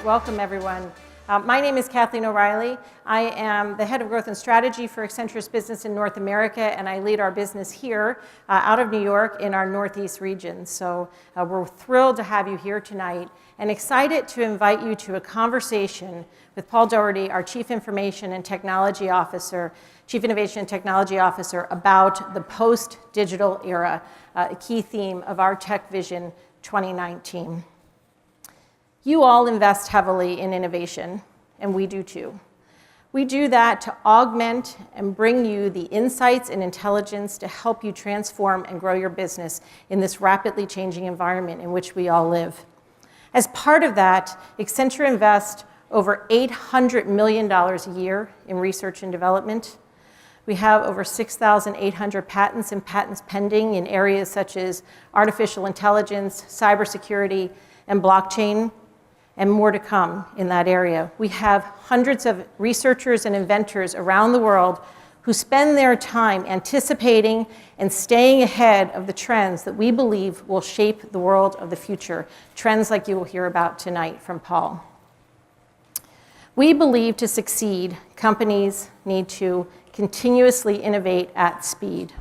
Welcome, everyone. My name is Kathleen O'Reilly. I am the head of growth and strategy for Accenture's business in North America, and I lead our business here out of New York in our Northeast region. So we're thrilled to have you here tonight and excited to invite you to a conversation with Paul Daugherty, our Chief Innovation and Technology Officer, about the post-digital era, a key theme of our Tech Vision 2019. You all invest heavily in innovation, and we do too. We do that to augment and bring you the insights and intelligence to help you transform and grow your business in this rapidly changing environment in which we all live. As part of that, Accenture invests over $800 million a year in research and development. We have over 6,800 patents and patents pending in areas such as artificial intelligence, cybersecurity, and blockchain, and more to come in that area. We have hundreds of researchers and inventors around the world who spend their time anticipating and staying ahead of the trends that we believe will shape the world of the future, trends like you will hear about tonight from Paul. We believe to succeed, companies need to continuously innovate at speed.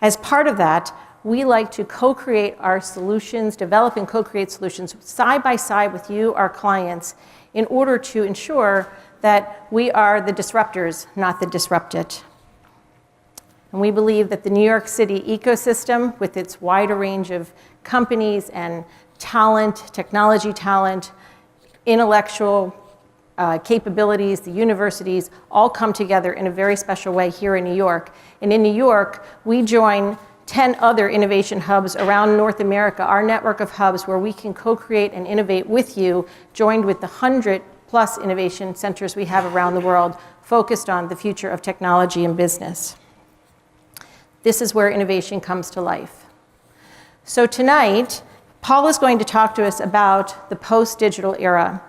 As part of that, we like to co-create our solutions, develop and co-create solutions side by side with you, our clients, in order to ensure that we are the disruptors, not the disrupted. And we believe that the New York City ecosystem, with its wider range of companies and talent, technology talent, intellectual capabilities, the universities, all come together in a very special way here in New York. And in New York, we join 10 other innovation hubs around North America, our network of hubs where we can co-create and innovate with you, joined with the 100+ innovation centers we have around the world, focused on the future of technology and business. This is where innovation comes to life. So tonight, Paul is going to talk to us about the post-digital era.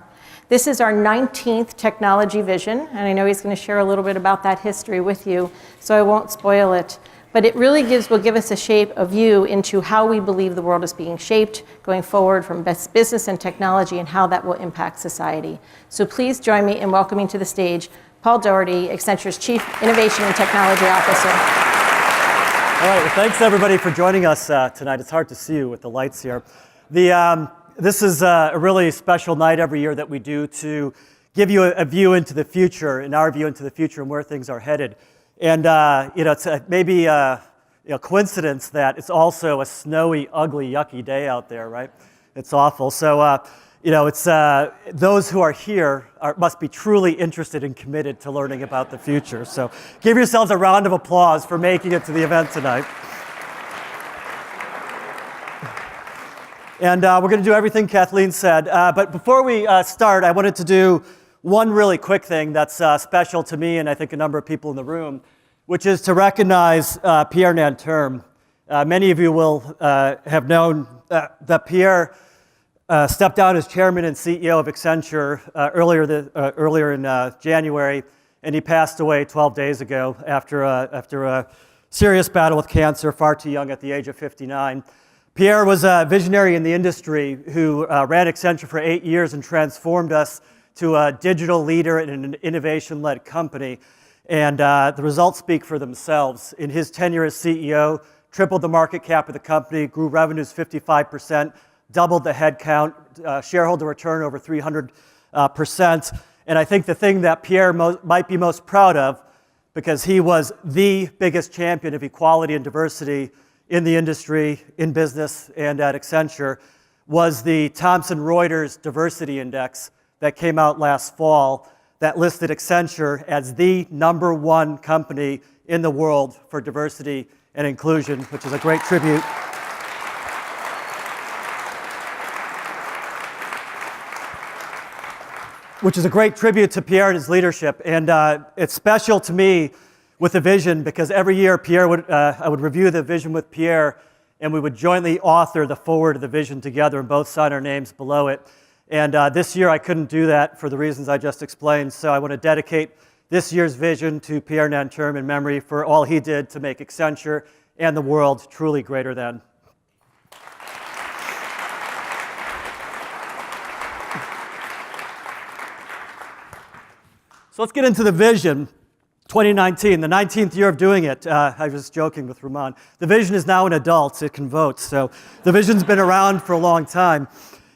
This is our 19th technology vision, and I know he's going to share a little bit about that history with you, so I won't spoil it. But it really will give us a shape of view into how we believe the world is being shaped going forward from business and technology and how that will impact society. So please join me in welcoming to the stage Paul Daugherty, Accenture's Chief Innovation and Technology Officer. All right, well, thanks everybody for joining us tonight. It's hard to see you with the lights here. This is a really special night every year that we do to give you a view into the future, and our view into the future and where things are headed. And it's maybe a coincidence that it's also a snowy, ugly, yucky day out there, right? It's awful. So, it's those who are here must be truly interested and committed to learning about the future. So give yourselves a round of applause for making it to the event tonight. And we're going to do everything Kathleen said. But before we start, I wanted to do one really quick thing that's special to me and I think a number of people in the room, which is to recognize Pierre Nanterme. Many of you will have known that Pierre stepped down as chairman and CEO of Accenture earlier in January, and he passed away 12 days ago after a serious battle with cancer, far too young at the age of 59. Pierre was a visionary in the industry who ran Accenture for 8 years and transformed us to a digital leader in an innovation-led company. And the results speak for themselves. In his tenure as CEO, tripled the market cap of the company, grew revenues 55%, doubled the headcount, shareholder return over 300%. And I think the thing that Pierre might be most proud of, because he was the biggest champion of equality and diversity in the industry, in business, and at Accenture, was the Thomson Reuters Diversity Index that came out last fall that listed Accenture as the #1 company in the world for diversity and inclusion, which is a great tribute. Which is a great tribute to Pierre and his leadership. And it's special to me with the vision because every year I would review the vision with Pierre and we would jointly author the foreword of the vision together and both sign our names below it. And this year I couldn't do that for the reasons I just explained, so I want to dedicate this year's vision to Pierre Nanterme in memory for all he did to make Accenture and the world truly greater than. So let's get into the vision. 2019, the 19th year of doing it. I was joking with Ramon. The vision is now an adult. It can vote. So the vision's been around for a long time.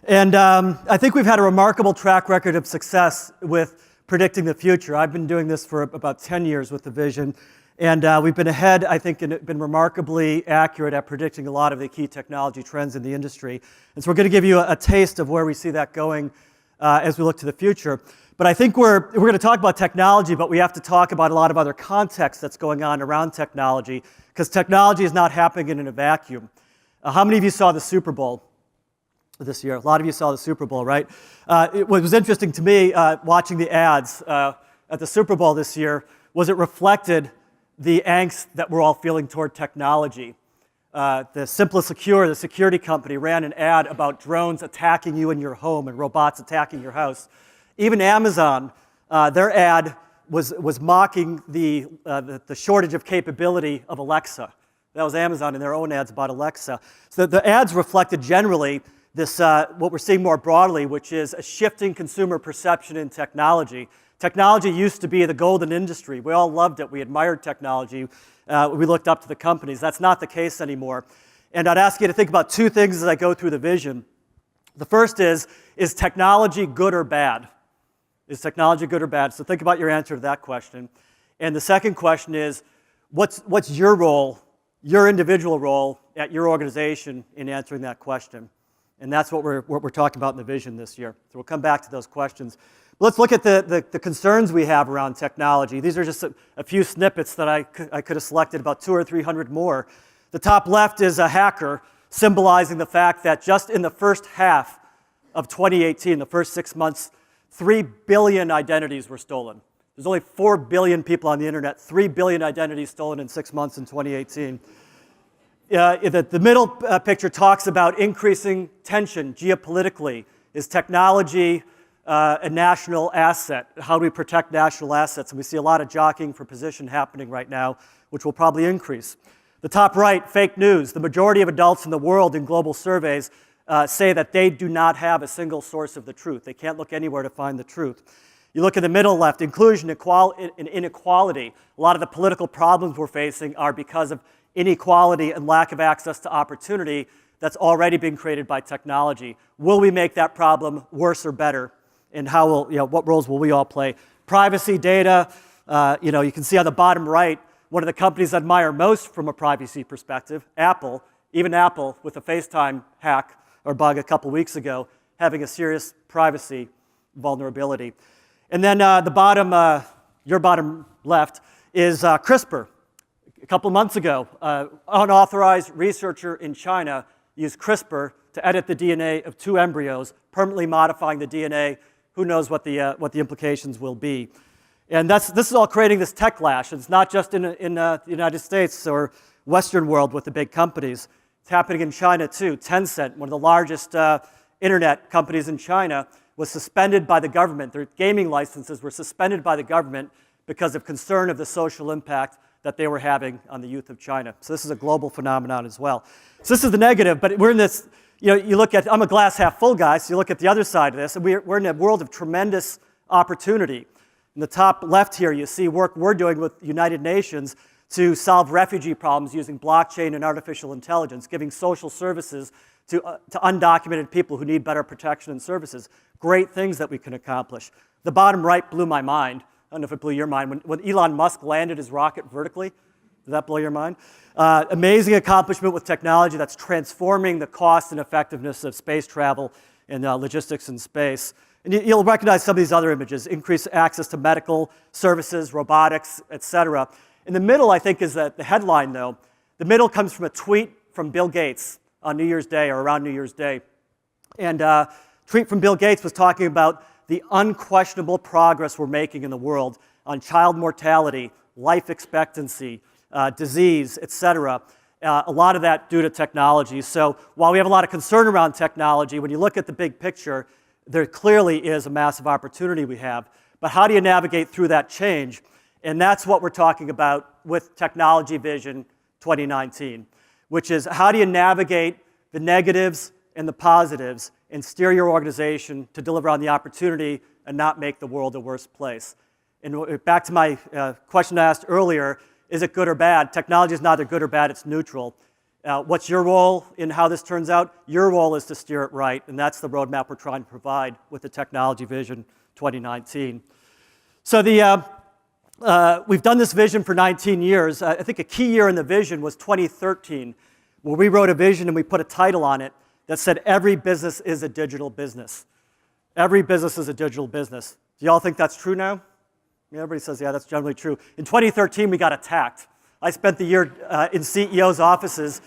And I think we've had a remarkable track record of success with predicting the future. I've been doing this for about 10 years with the vision. And we've been ahead, I think, and been remarkably accurate at predicting a lot of the key technology trends in the industry. And so we're going to give you a taste of where we see that going as we look to the future. But I think we're going to talk about technology, but we have to talk about a lot of other context that's going on around technology, because technology is not happening in a vacuum. How many of you saw the Super Bowl this year? A lot of you saw the Super Bowl, right? What was interesting to me watching the ads at the Super Bowl this year was it reflected the angst that we're all feeling toward technology. The Simple Secure, the security company, ran an ad about drones attacking you in your home and robots attacking your house. Even Amazon, their ad was mocking the shortage of capability of Alexa. That was Amazon in their own ads about Alexa. So the ads reflected generally this, what we're seeing more broadly, which is a shifting consumer perception in technology. Technology used to be the golden industry. We all loved it. We admired technology. We looked up to the companies. That's not the case anymore. And I'd ask you to think about two things as I go through the vision. The first is technology good or bad? Is technology good or bad? So think about your answer to that question. And the second question is, what's your role, your individual role at your organization in answering that question? And that's what we're talking about in the vision this year. So we'll come back to those questions. But let's look at the concerns we have around technology. These are just a few snippets that I could have selected, about 200 or 300 more. The top left is a hacker symbolizing the fact that just in the first half of 2018, the first 6 months, 3 billion identities were stolen. There's only 4 billion people on the internet, 3 billion identities stolen in 6 months in 2018. The middle picture talks about increasing tension geopolitically. Is technology a national asset? How do we protect national assets? And we see a lot of jockeying for position happening right now, which will probably increase. The top right, fake news. The majority of adults in the world in global surveys say that they do not have a single source of the truth. They can't look anywhere to find the truth. You look at the middle left, inclusion and inequality. A lot of the political problems we're facing are because of inequality and lack of access to opportunity that's already been created by technology. Will we make that problem worse or better? And how will, what roles will we all play? Privacy, data, you can see on the bottom right, one of the companies I admire most from a privacy perspective, Apple, even Apple with a FaceTime hack or bug a couple weeks ago, having a serious privacy vulnerability. And then the bottom, your bottom left, is CRISPR. A couple months ago, unauthorized researcher in China used CRISPR to edit the DNA of 2 embryos, permanently modifying the DNA. Who knows what the implications will be? And this is all creating this techlash. It's not just in the United States or Western world with the big companies. It's happening in China too. Tencent, one of the largest internet companies in China, was suspended by the government. Their gaming licenses were suspended by the government because of concern of the social impact that they were having on the youth of China. So this is a global phenomenon as well. So this is the negative, but we're in this, you look at, I'm a glass half full guy, so you look at the other side of this, and we're in a world of tremendous opportunity. In the top left here, you see work we're doing with United Nations to solve refugee problems using blockchain and artificial intelligence, giving social services to undocumented people who need better protection and services. Great things that we can accomplish. The bottom right blew my mind. I don't know if it blew your mind. When Elon Musk landed his rocket vertically, did that blow your mind? Amazing accomplishment with technology that's transforming the cost and effectiveness of space travel and logistics in space. And you'll recognize some of these other images: increased access to medical services, robotics, et cetera. In the middle, I think, is the headline, though. The middle comes from a tweet from Bill Gates on New Year's Day or around New Year's Day. And a tweet from Bill Gates was talking about the unquestionable progress we're making in the world on child mortality, life expectancy, disease, et cetera. A lot of that due to technology. So while we have a lot of concern around technology, when you look at the big picture, there clearly is a massive opportunity we have. But how do you navigate through that change? And that's what we're talking about with Technology Vision 2019, which is how do you navigate the negatives and the positives and steer your organization to deliver on the opportunity and not make the world a worse place. And back to my question I asked earlier, is it good or bad? Technology is neither good or bad, it's neutral. What's your role in how this turns out? Your role is to steer it right, and that's the roadmap we're trying to provide with the Technology Vision 2019. So we've done this vision for 19 years. I think a key year in the vision was 2013, where we wrote a vision and we put a title on it that said, every business is a digital business. Every business is a digital business. Do y'all think that's true now? Everybody says, yeah, that's generally true. In 2013, we got attacked. I spent the year in CEOs' offices.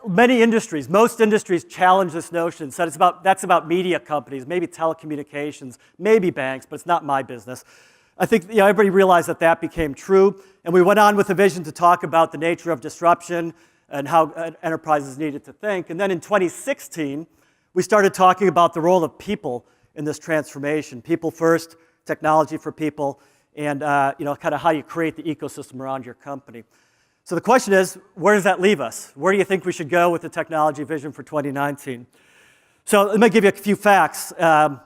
Many industries, most industries challenged this notion, said that's about media companies, maybe telecommunications, maybe banks, but it's not my business. I think everybody realized that that became true, and we went on with a vision to talk about the nature of disruption and how enterprises needed to think. And then in 2016, we started talking about the role of people in this transformation. People first, technology for people, and kind of how you create the ecosystem around your company. So the question is, where does that leave us? Where do you think we should go with the technology vision for 2019? So let me give you a few facts to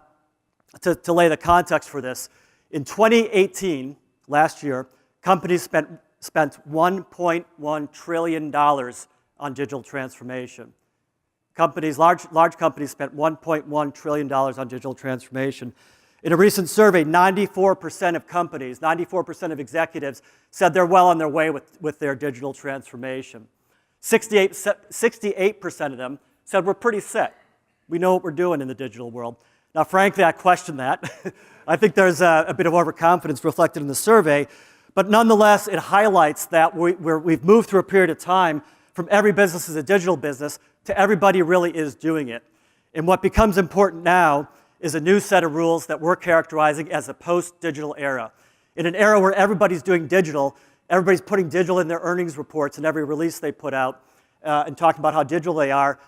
lay the context for this. In 2018, last year, companies spent $1.1 trillion on digital transformation. Large companies spent $1.1 trillion on digital transformation. In a recent survey, 94% of companies, 94% of executives said they're well on their way with their digital transformation. 68% of them said we're pretty set. We know what we're doing in the digital world. Now, frankly, I question that. I think there's a bit of overconfidence reflected in the survey, but nonetheless, it highlights that we've moved through a period of time from every business is a digital business to everybody really is doing it. And what becomes important now is a new set of rules that we're characterizing as a post-digital era. In an era where everybody's doing digital, everybody's putting digital in their earnings reports and every release they put out and talking about how digital they are,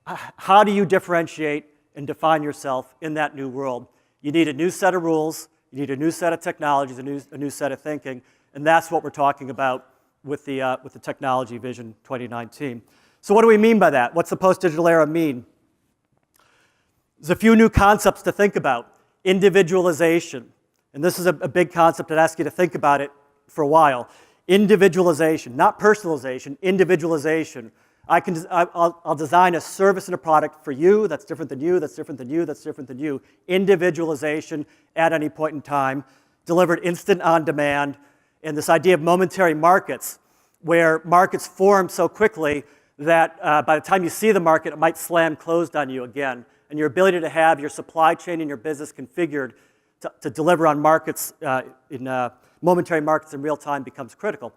how do you differentiate and define yourself in that new world? You need a new set of rules, you need a new set of technologies, a new set of thinking, and that's what we're talking about with the Technology Vision 2019. So what do we mean by that? What's the post-digital era mean? There's a few new concepts to think about. Individualization, and this is a big concept. I'd ask you to think about it for a while. Individualization, not personalization, individualization. I'll design a service and a product for you that's different than you, that's different than you, that's different than you. Individualization at any point in time, delivered instant on demand, and this idea of momentary markets, where markets form so quickly that by the time you see the market, it might slam closed on you again. And your ability to have your supply chain and your business configured to deliver on markets, momentary markets in real time becomes critical.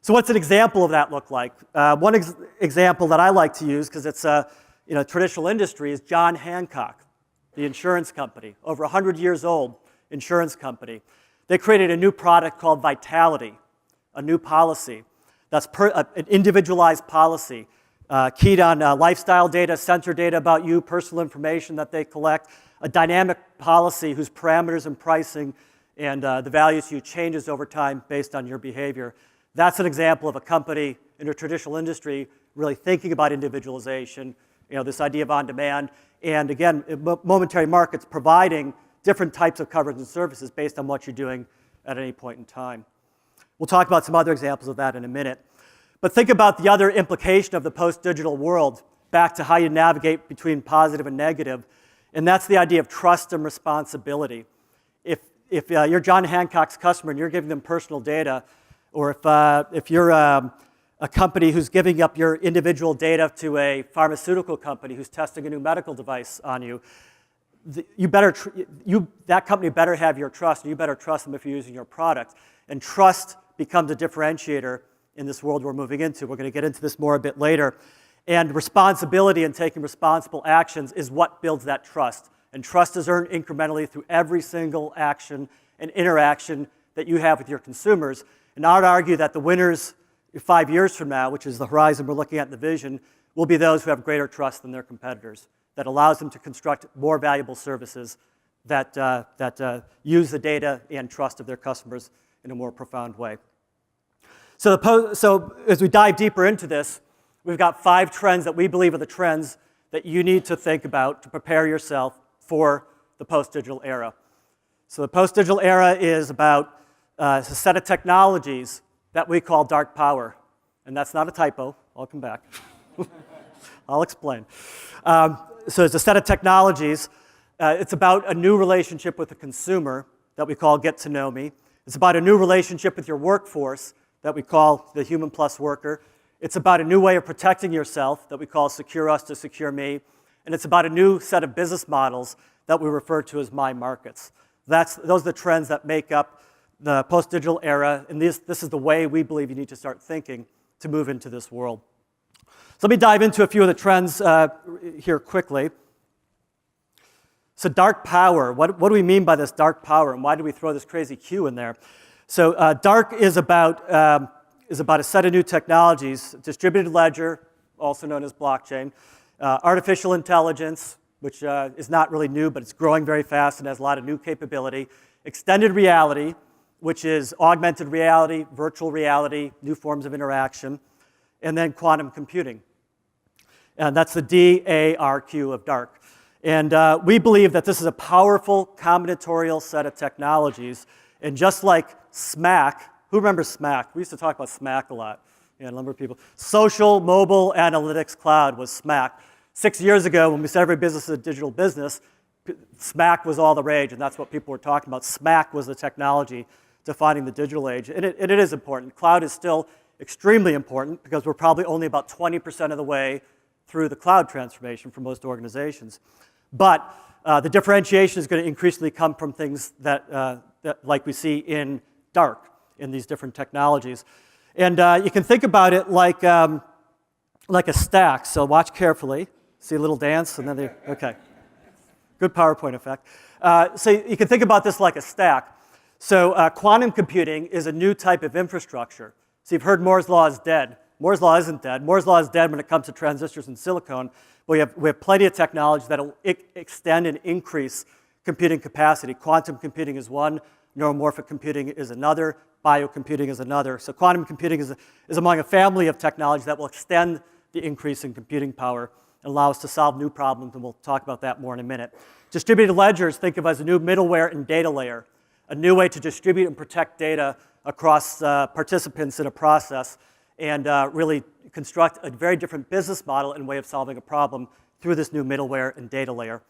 So what's an example of that look like? One example that I like to use, because it's a traditional industry, is John Hancock, the insurance company, over 100 years old insurance company. They created a new product called Vitality, a new policy. That's an individualized policy. Keyed on lifestyle data, sensor data about you, personal information that they collect, a dynamic policy whose parameters and pricing and the values you changes over time based on your behavior. That's an example of a company in a traditional industry really thinking about individualization, this idea of on-demand, and again, momentary markets providing different types of coverage and services based on what you're doing at any point in time. We'll talk about some other examples of that in a minute. But think about the other implication of the post-digital world, back to how you navigate between positive and negative, and that's the idea of trust and responsibility. If you're John Hancock's customer and you're giving them personal data, or if you're a company who's giving up your individual data to a pharmaceutical company who's testing a new medical device on you, that company better have your trust, and you better trust them if you're using your product. And trust becomes a differentiator in this world we're moving into. We're going to get into this more a bit later. And responsibility and taking responsible actions is what builds that trust. And trust is earned incrementally through every single action and interaction that you have with your consumers. And I would argue that the winners 5 years from now, which is the horizon we're looking at in the vision, will be those who have greater trust than their competitors. That allows them to construct more valuable services that use the data and trust of their customers in a more profound way. So as we dive deeper into this, we've got 5 trends that we believe are the trends that you need to think about to prepare yourself for the post-digital era. So the post-digital era is about is a set of technologies that we call dark power. And that's not a typo. I'll come back. I'll explain. So it's a set of technologies. It's about a new relationship with the consumer that we call Get to Know Me. It's about a new relationship with your workforce that we call the Human Plus Worker. It's about a new way of protecting yourself that we call Secure Us to Secure Me. And it's about a new set of business models that we refer to as My Markets. Those are the trends that make up the post-digital era, and this is the way we believe you need to start thinking to move into this world. So let me dive into a few of the trends here quickly. So dark power, what do we mean by this dark power, and why do we throw this crazy Q in there? So dark is about a set of new technologies: distributed ledger, also known as blockchain, artificial intelligence, which is not really new, but it's growing very fast and has a lot of new capability, extended reality, which is augmented reality, virtual reality, new forms of interaction, and then quantum computing. And that's the D-A-R-Q of dark. And we believe that this is a powerful combinatorial set of technologies. And just like SMAC, who remembers SMAC? We used to talk about SMAC a lot. Yeah, a number of people. Social Mobile Analytics Cloud was SMAC. 6 years ago, when we said every business is a digital business, SMAC was all the rage, and that's what people were talking about. SMAC was the technology defining the digital age, and it is important. Cloud is still extremely important because we're probably only about 20% of the way through the cloud transformation for most organizations. But the differentiation is going to increasingly come from things that like we see in dark, in these different technologies. And you can think about it like a stack, so watch carefully. See a little dance, and then okay. Good PowerPoint effect. So you can think about this like a stack. So quantum computing is a new type of infrastructure. So you've heard Moore's Law is dead. Moore's Law isn't dead. Moore's Law is dead when it comes to transistors and silicon. But we have plenty of technology that will extend and increase computing capacity. Quantum computing is one. Neuromorphic computing is another. Biocomputing is another. So quantum computing is among a family of technologies that will extend the increase in computing power and allow us to solve new problems, and we'll talk about that more in a minute. Distributed ledgers, think of as a new middleware and data layer, a new way to distribute and protect data across participants in a process, and really construct a very different business model and way of solving a problem through this new middleware and data layer.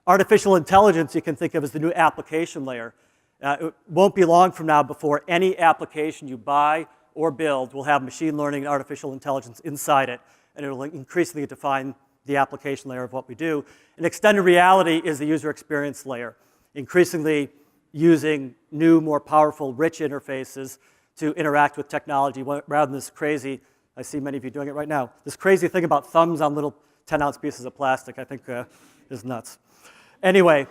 Artificial intelligence you can think of as the new application layer. It won't be long from now before any application you buy or build will have machine learning and artificial intelligence inside it, and it will increasingly define the application layer of what we do. And extended reality is the user experience layer, increasingly using new, more powerful, rich interfaces to interact with technology rather than this crazy, I see many of you doing it right now, this crazy thing about thumbs on little 10-ounce pieces of plastic, I think is nuts. Anyway,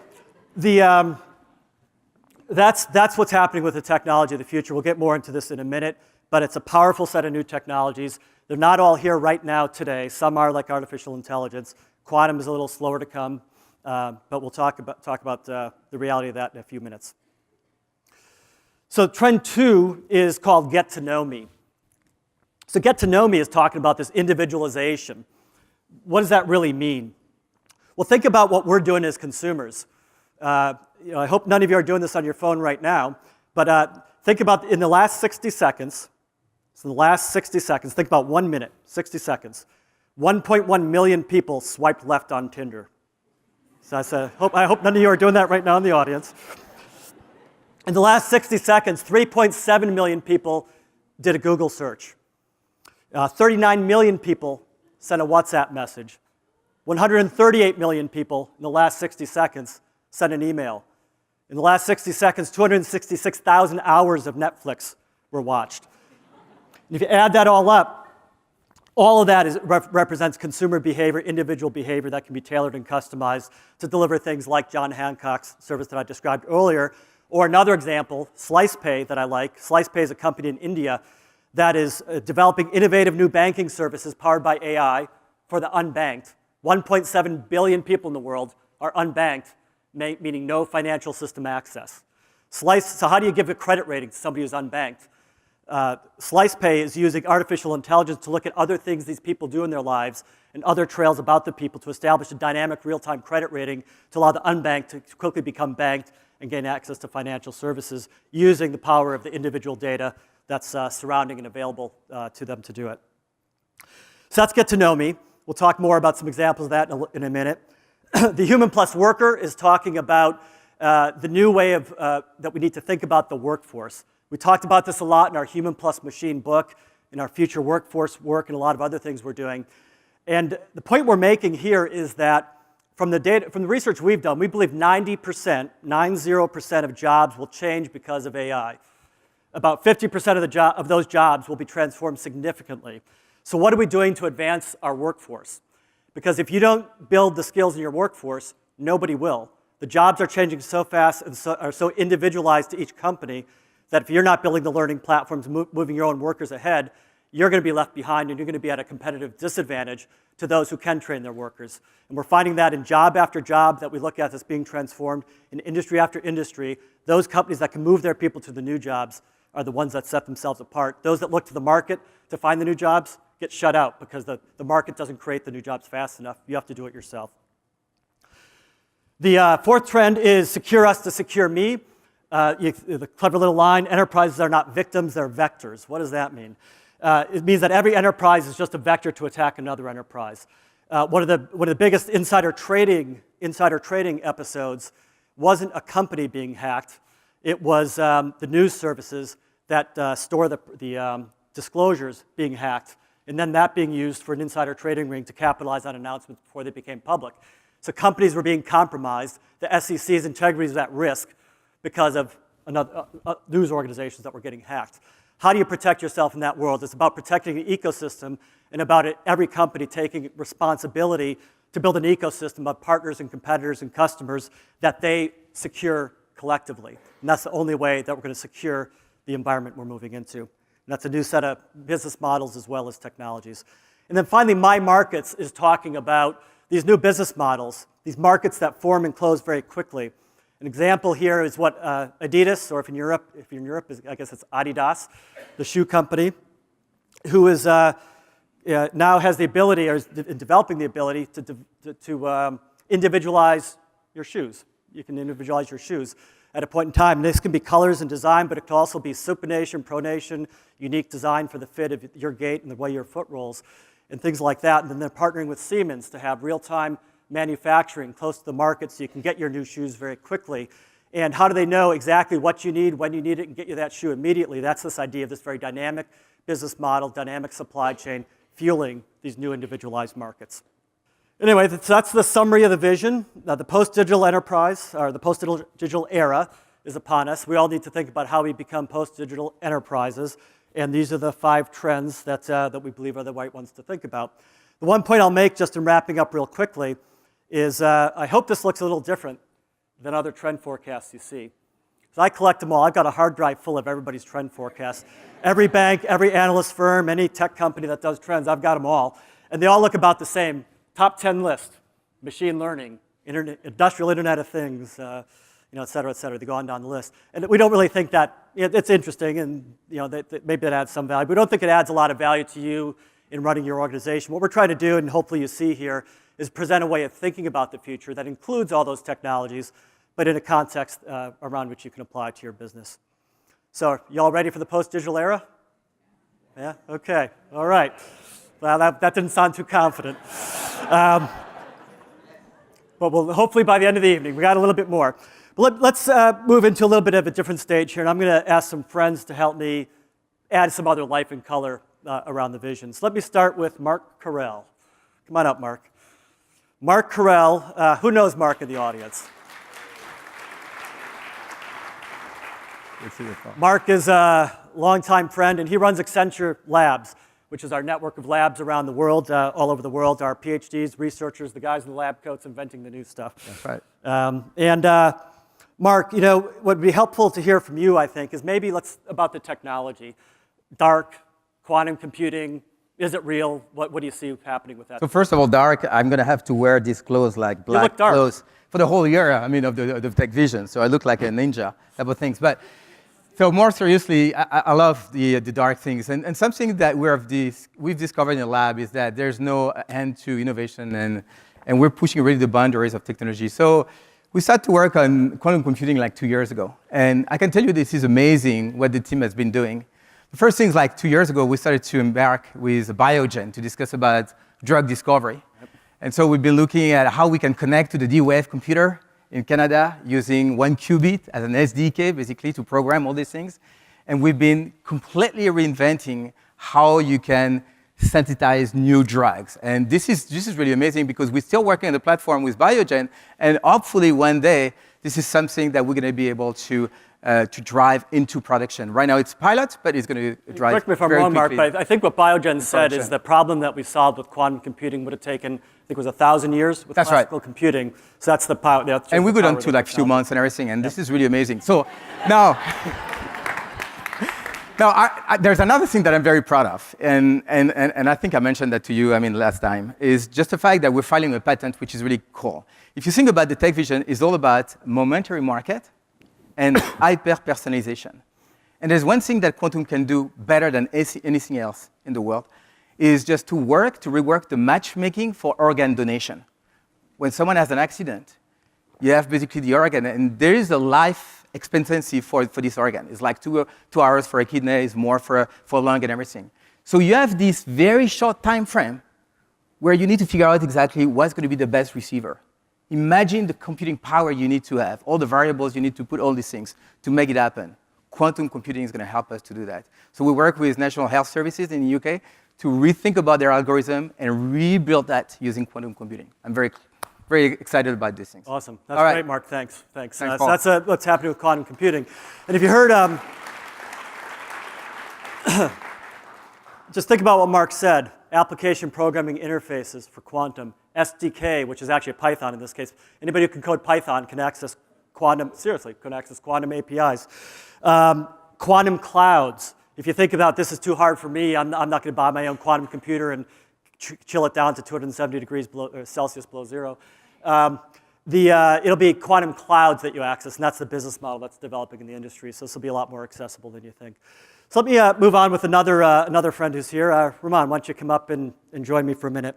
that's what's happening with the technology of the future. We'll get more into this in a minute, but it's a powerful set of new technologies. They're not all here right now today. Some are like artificial intelligence. Quantum is a little slower to come, but we'll talk about the reality of that in a few minutes. So trend 2 is called Get to Know Me. So Get to Know Me is talking about this individualization. What does that really mean? Well, think about what we're doing as consumers. I hope none of you are doing this on your phone right now, but think about in the last 60 seconds, so in the last 60 seconds, think about 1 minute, 60 seconds, 1.1 million people swiped left on Tinder. So I hope none of you are doing that right now in the audience. In the last 60 seconds, 3.7 million people did a Google search. 39 million people sent a WhatsApp message. 138 million people in the last 60 seconds sent an email. In the last 60 seconds, 266,000 hours of Netflix were watched. And if you add that all up, all of that represents consumer behavior, individual behavior that can be tailored and customized to deliver things like John Hancock's service that I described earlier, or another example, SlicePay that I like. SlicePay is a company in India that is developing innovative new banking services powered by AI for the unbanked. 1.7 billion people in the world are unbanked, meaning no financial system access. So how do you give a credit rating to somebody who's unbanked? SlicePay is using artificial intelligence to look at other things these people do in their lives and other trails about the people to establish a dynamic real-time credit rating to allow the unbanked to quickly become banked and gain access to financial services using the power of the individual data that's surrounding and available to them to do it. So let's get to know me. We'll talk more about some examples of that in a minute. The Human Plus Worker is talking about the new way of, that we need to think about the workforce. We talked about this a lot in our Human Plus Machine book, in our future workforce work, and a lot of other things we're doing. And the point we're making here is that from the research we've done, we believe 90% of jobs will change because of AI. About 50% of those jobs will be transformed significantly. So what are we doing to advance our workforce? Because if you don't build the skills in your workforce, nobody will. The jobs are changing so fast and are so individualized to each company that if you're not building the learning platforms, moving your own workers ahead, you're going to be left behind and you're going to be at a competitive disadvantage to those who can train their workers. And we're finding that in job after job that we look at that's being transformed, in industry after industry, those companies that can move their people to the new jobs are the ones that set themselves apart. Those that look to the market to find the new jobs get shut out because the market doesn't create the new jobs fast enough. You have to do it yourself. The fourth trend is secure us to secure me. The clever little line, enterprises are not victims, they're vectors. What does that mean? It means that every enterprise is just a vector to attack another enterprise. One of the biggest insider trading episodes wasn't a company being hacked. It was the news services that store the disclosures being hacked, and then that being used for an insider trading ring to capitalize on announcements before they became public. So companies were being compromised. The SEC's integrity was at risk because of news organizations that were getting hacked. How do you protect yourself in that world? It's about protecting the ecosystem and about every company taking responsibility to build an ecosystem of partners and competitors and customers that they secure collectively. And that's the only way that we're going to secure the environment we're moving into. And that's a new set of business models as well as technologies. And then finally, My Markets is talking about these new business models, these markets that form and close very quickly. An example here is what Adidas, or if you're in Europe, I guess it's Adidas, the shoe company, who is now has the ability, or is developing the ability to individualize your shoes. You can individualize your shoes at a point in time. And this can be colors and design, but it can also be supination, pronation, unique design for the fit of your gait and the way your foot rolls, and things like that. And then they're partnering with Siemens to have real-time manufacturing close to the market so you can get your new shoes very quickly. And how do they know exactly what you need, when you need it, and get you that shoe immediately? That's this idea of this very dynamic business model, dynamic supply chain, fueling these new individualized markets. Anyway, that's the summary of the vision. Now, the post-digital enterprise, or the post-digital era, is upon us. We all need to think about how we become post-digital enterprises, and these are the 5 trends that we believe are the right ones to think about. The one point I'll make, just in wrapping up real quickly, is I hope this looks a little different than other trend forecasts you see. So I collect them all. I've got a hard drive full of everybody's trend forecasts. Every bank, every analyst firm, any tech company that does trends, I've got them all. And they all look about the same. Top 10 list, machine learning, industrial Internet of Things, et cetera, et cetera. They go on down the list. And we don't really think that, it's interesting, and maybe that adds some value. But we don't think it adds a lot of value to you in running your organization. What we're trying to do, and hopefully you see here, is present a way of thinking about the future that includes all those technologies, but in a context around which you can apply to your business. So, you all ready for the post-digital era? Yeah? Okay. All right. Well, that didn't sound too confident. But we'll hopefully by the end of the evening, we got a little bit more. But let's move into a little bit of a different stage here, and I'm going to ask some friends to help me add some other life and color around the vision. So let me start with Mark Carell. Come on up, Mark. Mark Carell, who knows Mark in the audience? Mark is a longtime friend, and he runs Accenture Labs, which is our network of labs around the world, all over the world. Our PhDs, researchers, the guys in the lab coats inventing the new stuff. That's right. Mark, what would be helpful to hear from you, I think, is maybe about the technology. Dark, quantum computing, is it real? What do you see happening with that? So first of all, dark, I'm going to have to wear these clothes, like black clothes, for the whole year, of the tech vision. So I look like a ninja type of things. But so more seriously, I love the dark things. And something that we've discovered in the lab is that there's no end to innovation, and we're pushing really the boundaries of technology. So We started to work on quantum computing like 2 years ago. And I can tell you this is amazing what the team has been doing. The first thing is like 2 years ago, we started to embark with Biogen to discuss about drug discovery. Yep. And so we've been looking at how we can connect to the D-Wave computer in Canada using 1 qubit as an SDK, basically, to program all these things. And we've been completely reinventing how you can synthesize new drugs. And this is really amazing because we're still working on the platform with Biogen, and hopefully one day, this is something that we're going to be able to drive into production. Right now it's pilot, but it's going to drive Correct me if I'm wrong, Mark, but I think what Biogen said is the problem that we solved with quantum computing would have taken, I think it was 1,000 years with classical computing. So that's the power. And we go down to like a few months and everything, and this is really amazing. So now, there's another thing that I'm very proud of, and I think I mentioned that to you, last time, is just the fact that we're filing a patent, which is really cool. If you think about the tech vision, it's all about momentary market and hyper-personalization. And there's one thing that quantum can do better than anything else in the world, is just to rework the matchmaking for organ donation. When someone has an accident, you have basically the organ, and there is a life expectancy for this organ. It's like 2 hours for a kidney, it's more for a lung and everything. So you have this very short time frame where you need to figure out exactly what's going to be the best receiver. Imagine the computing power you need to have, all the variables you need to put all these things to make it happen. Quantum computing is going to help us to do that. So we work with National Health Services in the UK to rethink about their algorithm and rebuild that using quantum computing. I'm very excited about these things. Awesome. That's great, Mark. Thanks. So that's what's happening with quantum computing. And if you heard, just think about what Mark said. Application programming interfaces for quantum. SDK, which is actually a Python in this case. Anybody who can code Python can access quantum APIs. Quantum clouds. If you think about this is too hard for me, I'm not going to buy my own quantum computer and chill it down to 270 degrees Celsius below zero. It'll be quantum clouds that you access, and that's the business model that's developing in the industry. So this will be a lot more accessible than you think. So let me move on with another friend who's here. Raman, why don't you come up and join me for a minute?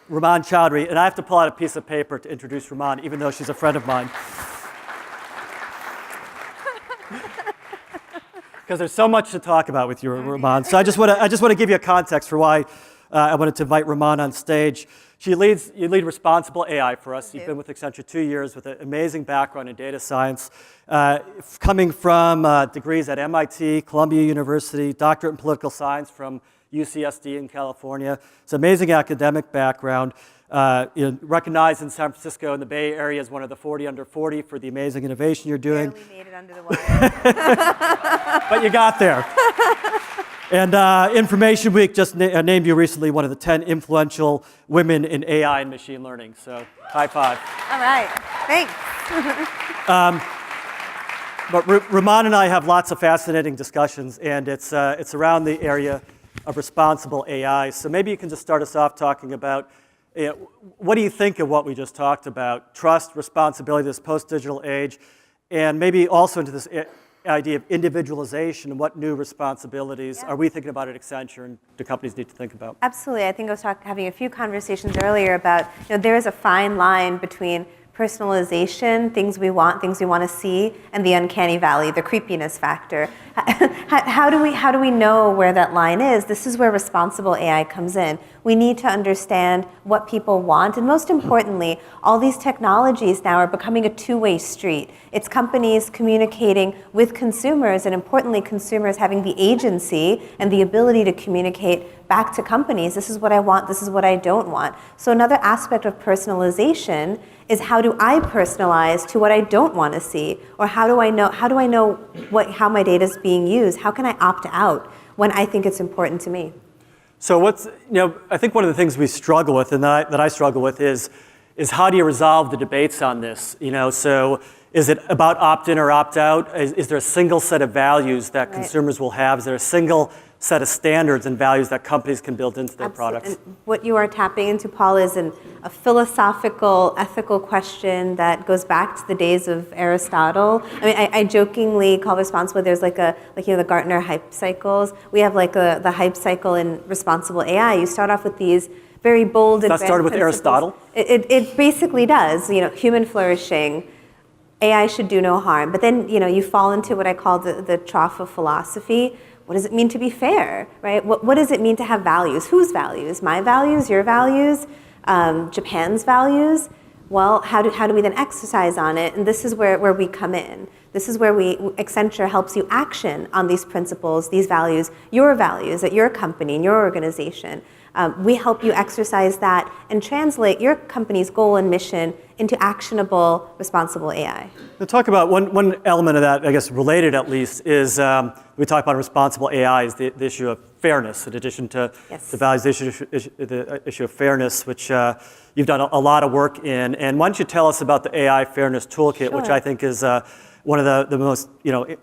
Raman Chowdhury, and I have to pull out a piece of paper to introduce Raman, even though she's a friend of mine. Because there's so much to talk about with you, Raman. So I just want to give you a context for why I wanted to invite Raman on stage. You lead responsible AI for us. You've been with Accenture 2 years with an amazing background in data science, coming from degrees at MIT, Columbia University, doctorate in political science from UCSD in California. It's an amazing academic background. Recognized in San Francisco and the Bay Area as one of the 40 under 40 for the amazing innovation you're doing. Barely made it under the wire. But you got there. And Information Week just named you recently one of the 10 influential women in AI and machine learning. So high five. All right, thanks. But Raman and I have lots of fascinating discussions, and it's around the area of responsible AI. So maybe you can just start us off talking about what do you think of what we just talked about? Trust, responsibility, this post-digital age, and maybe also into this idea of individualization and what new responsibilities are we thinking about at Accenture and do companies need to think about? Absolutely. I think I was having a few conversations earlier about, there is a fine line between personalization, things we want to see, and the uncanny valley, the creepiness factor. How do we know where that line is? This is where responsible AI comes in. We need to understand what people want, and most importantly, all these technologies now are becoming a two-way street. It's companies communicating with consumers, and importantly, consumers having the agency and the ability to communicate back to companies. This is what I want, this is what I don't want. So another aspect of personalization is how do I personalize to what I don't want to see? Or how do I know how my data is being used? How can I opt out when I think it's important to me? So I think one of the things we struggle with, and that I struggle with, is how do you resolve the debates on this? So is it about opt-in or opt-out? Is there a single set of values that consumers will have? Is there a single set of standards and values that companies can build into their products? And what you are tapping into, Paul, is a philosophical, ethical question that goes back to the days of Aristotle. I jokingly call responsible. There's the Gartner hype cycles. We have the hype cycle in responsible AI. You start off with these very bold. That started with Aristotle? It basically does. Human flourishing, AI should do no harm. But then, you fall into what I call the trough of philosophy. What does it mean to be fair, right? What does it mean to have values? Whose values? My values, your values, Japan's values? Well, how do we then exercise on it? And this is where we come in. This is where Accenture helps you action on these principles, these values at your company, in your organization. We help you exercise that and translate your company's goal and mission into actionable, responsible AI. We'll talk about one element of that, I guess related at least, is we talk about responsible AI is the issue of fairness, in addition to the values, the issue of fairness, which you've done a lot of work in. And why don't you tell us about the AI Fairness Toolkit, which I think is one of the most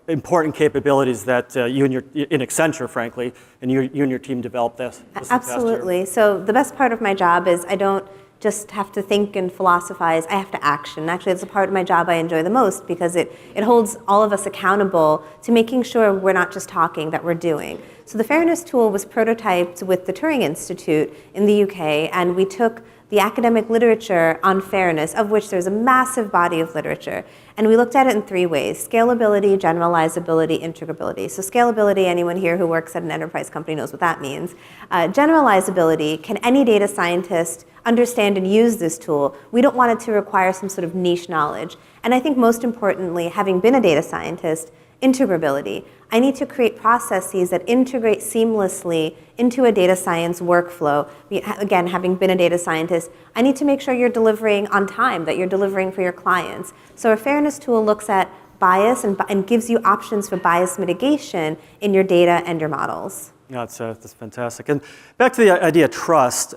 important capabilities that you and in Accenture, frankly, and you and your team developed this Absolutely. So the best part of my job is I don't just have to think and philosophize, I have to action. Actually, it's a part of my job I enjoy the most because it holds all of us accountable to making sure we're not just talking, that we're doing. So the Fairness Tool was prototyped with the Turing Institute in the UK, and we took the academic literature on fairness, of which there's a massive body of literature. And we looked at it in 3 ways: scalability, generalizability, integrability. So scalability, anyone here who works at an enterprise company knows what that means. Generalizability, can any data scientist understand and use this tool? We don't want it to require some sort of niche knowledge. And I think most importantly, having been a data scientist, integrability. I need to create processes that integrate seamlessly into a data science workflow. Again, having been a data scientist, I need to make sure you're delivering on time, that you're delivering for your clients. So a fairness tool looks at bias and gives you options for bias mitigation in your data and your models. Yeah, that's fantastic. And back to the idea of trust.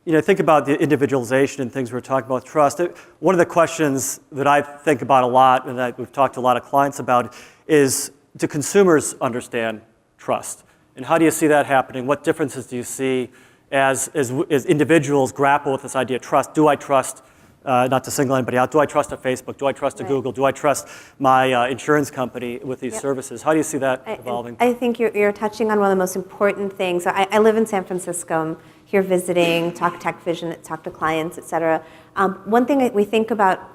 Think about the individualization and things we're talking about with trust. One of the questions that I think about a lot, and that we've talked to a lot of clients about, is do consumers understand trust? And how do you see that happening? What differences do you see as individuals grapple with this idea of trust? Do I trust, not to single anybody out, do I trust a Facebook? Do I trust a Google? Do I trust my insurance company with these services? How do you see that evolving? I think you're touching on one of the most important things. I live in San Francisco. I'm here visiting, talk Tech Vision, talk to clients, et cetera. One thing that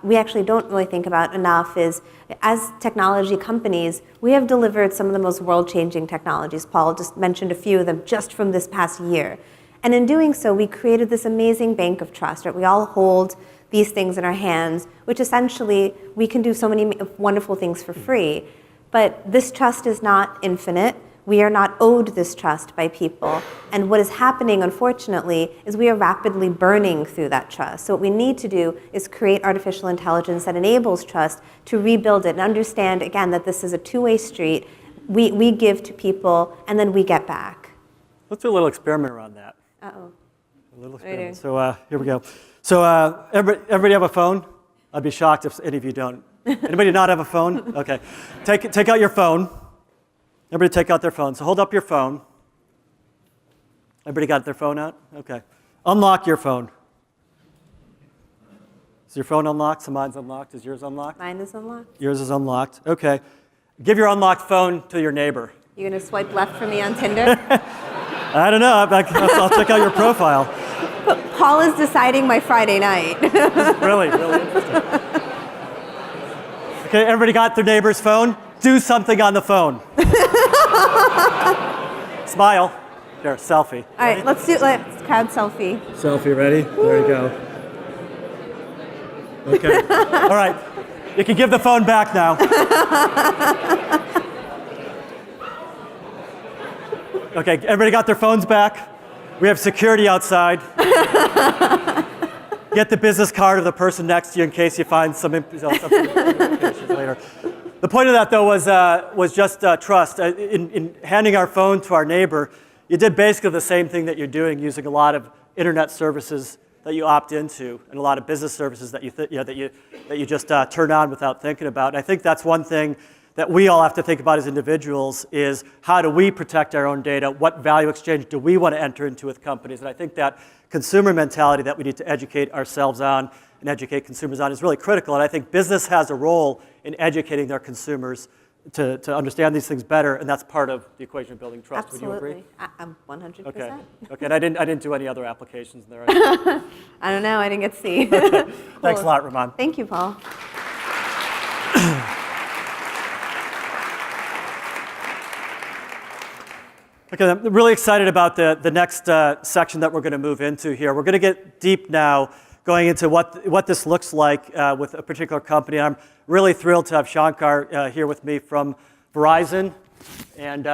we actually don't really think about enough is, as technology companies, we have delivered some of the most world-changing technologies. Paul just mentioned a few of them just from this past year. And in doing so, we created this amazing bank of trust, right? We all hold these things in our hands, which essentially we can do so many wonderful things for free. But this trust is not infinite. We are not owed this trust by people. And what is happening, unfortunately, is we are rapidly burning through that trust. So what we need to do is create artificial intelligence that enables trust to rebuild it and understand, again, that this is a two-way street. We give to people, and then we get back. Let's do a little experiment around that. Uh-oh. A little experiment. So here we go. So everybody have a phone? I'd be shocked if any of you don't. Anybody not have a phone? Okay. Take out your phone. Everybody take out their phone. So hold up your phone. Everybody got their phone out? Okay. Unlock your phone. Is your phone unlocked? So mine's unlocked. Is yours unlocked? Mine is unlocked. Yours is unlocked. Okay. Give your unlocked phone to your neighbor. You're going to swipe left for me on Tinder? I don't know. I'll check out your profile. Paul is deciding my Friday night. Really interesting. Okay, everybody got their neighbor's phone? Do something on the phone. Smile. Here, selfie. All right, let's crowd selfie. Selfie, ready? There you go. Okay. All right. You can give the phone back now. Okay, everybody got their phones back? We have security outside. Get the business card of the person next to you in case you find something later. The point of that, though, was just trust. In handing our phone to our neighbor, you did basically the same thing that you're doing, using a lot of internet services that you opt into, and a lot of business services that you just turn on without thinking about. And I think that's one thing that we all have to think about as individuals is how do we protect our own data? What value exchange do we want to enter into with companies? And I think that consumer mentality that we need to educate ourselves on and educate consumers on is really critical. And I think business has a role in educating their consumers to understand these things better, and that's part of the equation of building trust. Absolutely. Would you agree? I'm 100%. Okay. Okay. And I didn't do any other applications in there. I don't know. I didn't get to see. Okay. Thanks a lot, Ramon. Thank you, Paul. Okay, I'm really excited about the next section that we're going to move into here. We're going to get deep now, going into what this looks like with a particular company. I'm really thrilled to have Shankar here with me from Verizon. And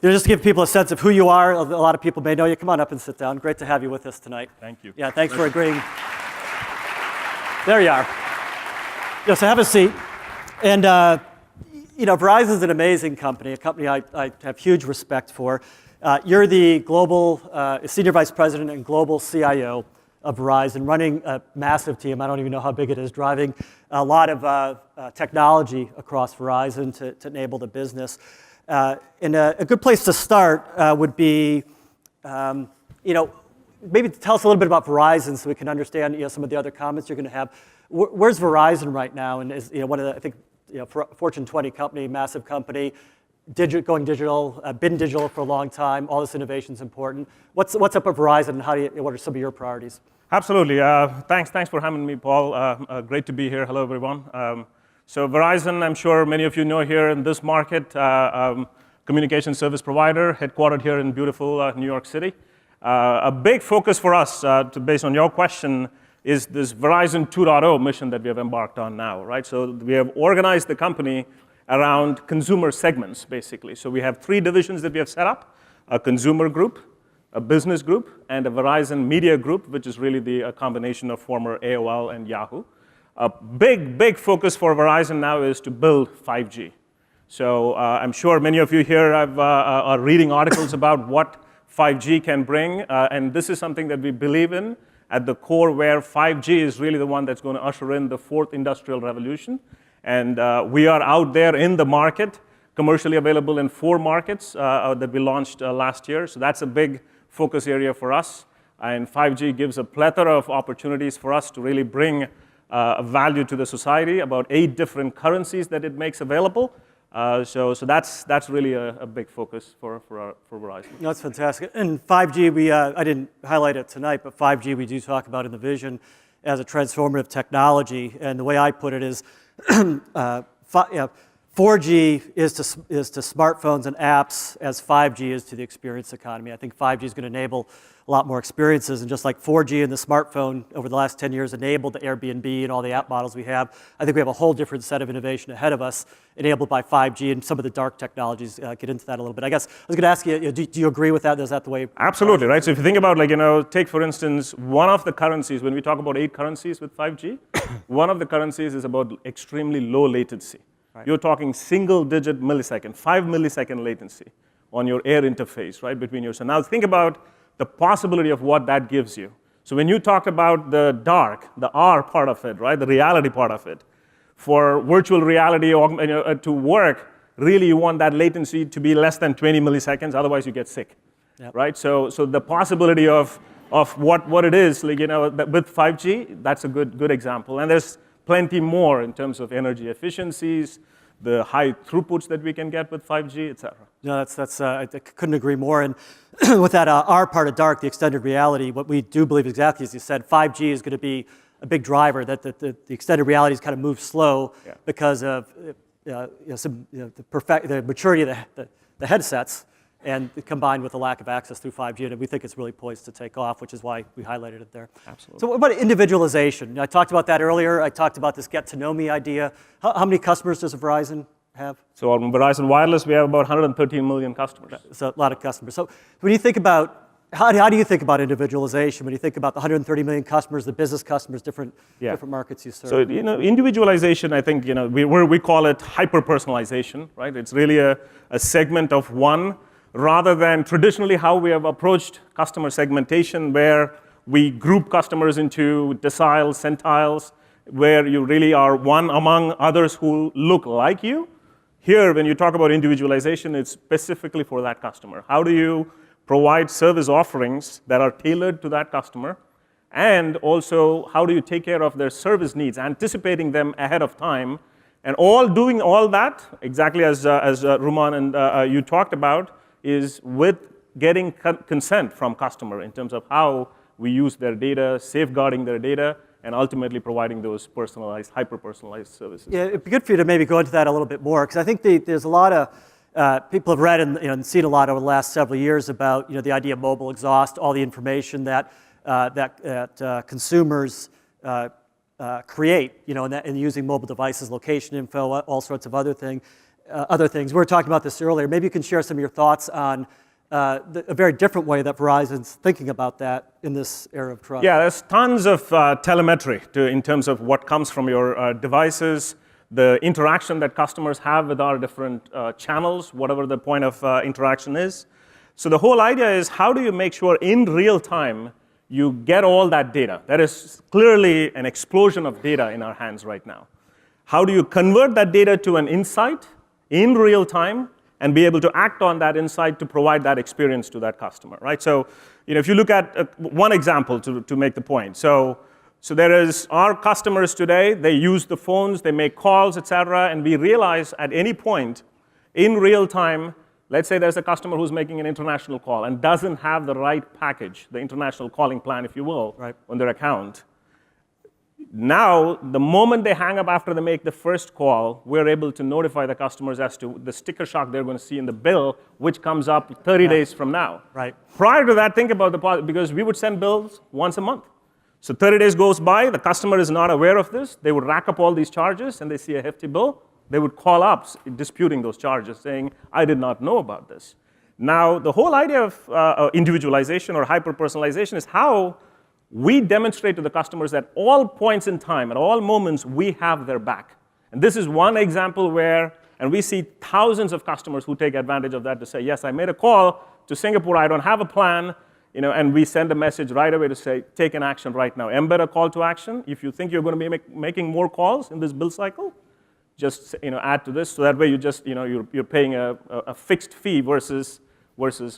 just to give people a sense of who you are, a lot of people may know you. Come on up and sit down. Great to have you with us tonight. Thank you. Yeah, thanks for agreeing. There you are. So have a seat. And Verizon is an amazing company, a company I have huge respect for. You're the global senior vice president and global CIO of Verizon, running a massive team. I don't even know how big it is, driving a lot of technology across Verizon to enable the business. And a good place to start would be, maybe tell us a little bit about Verizon so we can understand some of the other comments you're going to have. Where's Verizon right now? And is one of the, I think, Fortune 20 company, massive company, going digital, been digital for a long time. All this innovation is important. What's up at Verizon, and what are some of your priorities? Absolutely. Thanks for having me, Paul. Great to be here. Hello, everyone. So Verizon, I'm sure many of you know here in this market, communication service provider, headquartered here in beautiful New York City. A big focus for us, based on your question, is this Verizon 2.0 mission that we have embarked on now, right? So we have organized the company around consumer segments, basically. So we have 3 divisions that we have set up: a consumer group, a business group, and a Verizon media group, which is really a combination of former AOL and Yahoo. A big focus for Verizon now is to build 5G. So I'm sure many of you here are reading articles about what 5G can bring, and this is something that we believe in at the core, where 5G is really the one that's going to usher in the 4th industrial revolution. And we are out there in the market, commercially available in 4 markets that we launched last year. So that's a big focus area for us. And 5G gives a plethora of opportunities for us to really bring value to the society, about 8 different currencies that it makes available. So that's really a big focus for Verizon. That's fantastic. And 5G, I didn't highlight it tonight, but 5G we do talk about in the vision as a transformative technology. And the way I put it is 4G is to smartphones and apps as 5G is to the experience economy. I think 5G is going to enable a lot more experiences, and just like 4G and the smartphone over the last 10 years enabled the Airbnb and all the app models we have, I think we have a whole different set of innovation ahead of us enabled by 5G, and some of the dark technologies get into that a little bit. I guess I was going to ask you, do you agree with that? Is that the way? Absolutely, right? So if you think about, take for instance, one of the currencies, when we talk about 8 currencies with 5G, one of the currencies is about extremely low latency. Right. You're talking single-digit millisecond, 5 millisecond latency on your air interface, right, between your. So now think about the possibility of what that gives you. So when you talk about the dark, the R part of it, right, the reality part of it, for virtual reality to work, really you want that latency to be less than 20 milliseconds, otherwise you get sick, yep. Right? So the possibility of what it is, with 5G, that's a good example. And there's plenty more in terms of energy efficiencies, the high throughputs that we can get with 5G, et cetera. No, I couldn't agree more. And with that R part of dark, the extended reality, what we do believe exactly as you said, 5G is going to be a big driver, that the extended reality is kind of moved slow because of the maturity of the headsets, and combined with the lack of access through 5G, and we think it's really poised to take off, which is why we highlighted it there. Absolutely. So what about individualization? I talked about that earlier. I talked about this get-to-know-me idea. How many customers does Verizon have? So on Verizon Wireless, we have about 113 million customers. So a lot of customers. So when you think about, how do you think about individualization when you think about the 130 million customers, the business customers, different markets you serve? So individualization, I think we call it hyper-personalization, right? It's really a segment of one, rather than traditionally how we have approached customer segmentation, where we group customers into deciles, centiles, where you really are one among others who look like you. Here, when you talk about individualization, it's specifically for that customer. How do you provide service offerings that are tailored to that customer? And also, how do you take care of their service needs, anticipating them ahead of time, And doing all that, exactly as Ruman and you talked about, is with getting consent from customer in terms of how we use their data, safeguarding their data, and ultimately providing those personalized, hyper-personalized services. Yeah, it'd be good for you to maybe go into that a little bit more, because I think there's a lot of people have read and seen a lot over the last several years about the idea of mobile exhaust, all the information that consumers create, and using mobile devices, location info, all sorts of other things. We were talking about this earlier. Maybe you can share some of your thoughts on a very different way that Verizon's thinking about that in this era of trust. Yeah, there's tons of telemetry in terms of what comes from your devices, the interaction that customers have with our different channels, whatever the point of interaction is. So the whole idea is, how do you make sure in real time you get all that data? That is clearly an explosion of data in our hands right now. How do you convert that data to an insight in real time and be able to act on that insight to provide that experience to that customer, right? So, if you look at one example to make the point. So there is our customers today, they use the phones, they make calls, et cetera, and we realize at any point in real time, let's say there's a customer who's making an international call and doesn't have the right package, the international calling plan, if you will, right, on their account. Now, the moment they hang up after they make the first call, we're able to notify the customers as to the sticker shock they're going to see in the bill, which comes up 30 days from now. Right. Prior to that, think about because we would send bills once a month. So 30 days goes by, the customer is not aware of this, they would rack up all these charges, and they see a hefty bill. They would call up disputing those charges, saying, I did not know about this. Now, the whole idea of individualization or hyper-personalization is how we demonstrate to the customers at all points in time, at all moments, we have their back. And this is one example where, and we see thousands of customers who take advantage of that to say, yes, I made a call to Singapore, I don't have a plan, and we send a message right away to say, take an action right now. Embed a call to action. If you think you're going to be making more calls in this bill cycle, just add to this, so that way you just, you're paying a fixed fee versus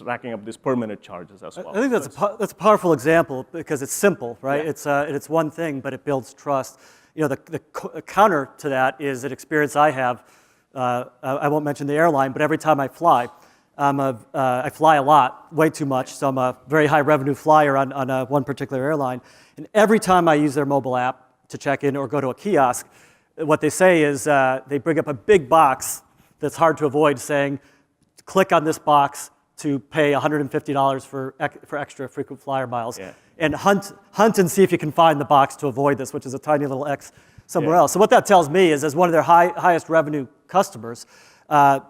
racking up these per minute charges as well. I think that's a powerful example because it's simple, right? Yeah. It's one thing, but it builds trust. The counter to that is an experience I have. I won't mention the airline, but every time I fly, I fly a lot, way too much, so I'm a very high revenue flyer on one particular airline. And every time I use their mobile app to check in or go to a kiosk, what they say is they bring up a big box that's hard to avoid, saying, click on this box to pay $150 for extra frequent flyer miles, yeah, and hunt and see if you can find the box to avoid this, which is a tiny little X somewhere else. So what that tells me is, as one of their highest revenue customers, the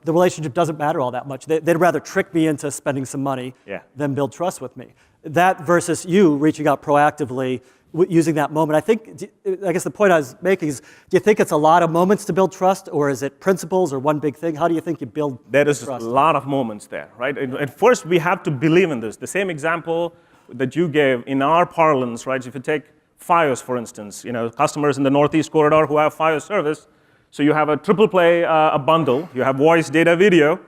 relationship doesn't matter all that much. They'd rather trick me into spending some money than build trust with me. That versus you reaching out proactively, using that moment. I guess the point I was making is, do you think it's a lot of moments to build trust, or is it principles or one big thing? How do you think you build trust? There is a lot of moments there, right? At first, we have to believe in this. The same example that you gave in our parlance, right? If you take Fios, for instance, customers in the Northeast Corridor who have Fios service, so you have a triple play a bundle, you have voice, data, video,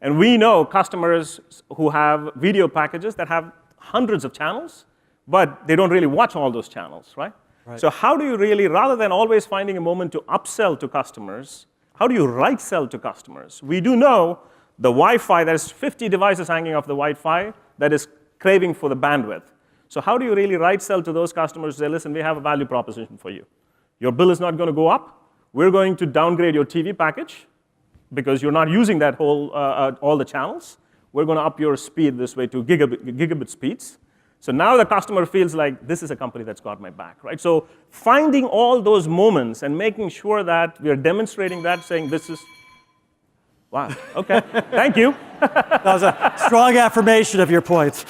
and we know customers who have video packages that have hundreds of channels, but they don't really watch all those channels, right? So how do you really, rather than always finding a moment to upsell to customers, how do you right sell to customers? We do know the Wi-Fi, there's 50 devices hanging off the Wi-Fi that is craving for the bandwidth. So how do you really right sell to those customers and say, listen, we have a value proposition for you. Your bill is not going to go up. We're going to downgrade your TV package because you're not using that whole, all the channels. We're going to up your speed this way to gigabit speeds. So now the customer feels like this is a company that's got my back, right? So finding all those moments and making sure that we are demonstrating that, saying this is, wow, okay, thank you. That was a strong affirmation of your points.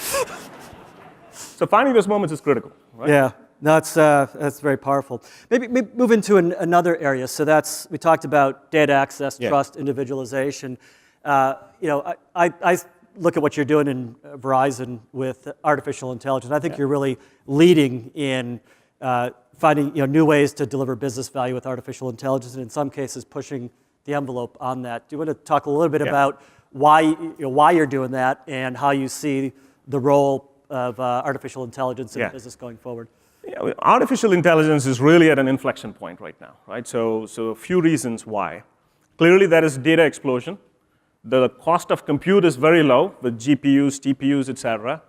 So finding those moments is critical, right? Yeah, no, that's very powerful. Maybe move into another area. So we talked about data access, trust, individualization. I look at what you're doing in Verizon with artificial intelligence. I think you're really leading in finding new ways to deliver business value with artificial intelligence, and in some cases pushing the envelope on that. Do you want to talk a little bit about why you're doing that and how you see the role of artificial intelligence in business going forward? Artificial intelligence is really at an inflection point right now, right? So a few reasons why. Clearly, there is data explosion. The cost of compute is very low with GPUs, TPUs, et cetera.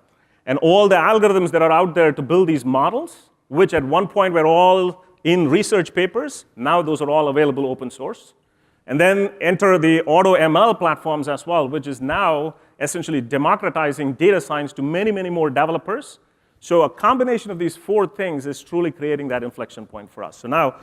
And all the algorithms that are out there to build these models, which at one point were all in research papers, now those are all available open source. And then enter the auto ML platforms as well, which is now essentially democratizing data science to many, many more developers. So a combination of these four things is truly creating that inflection point for us. So now,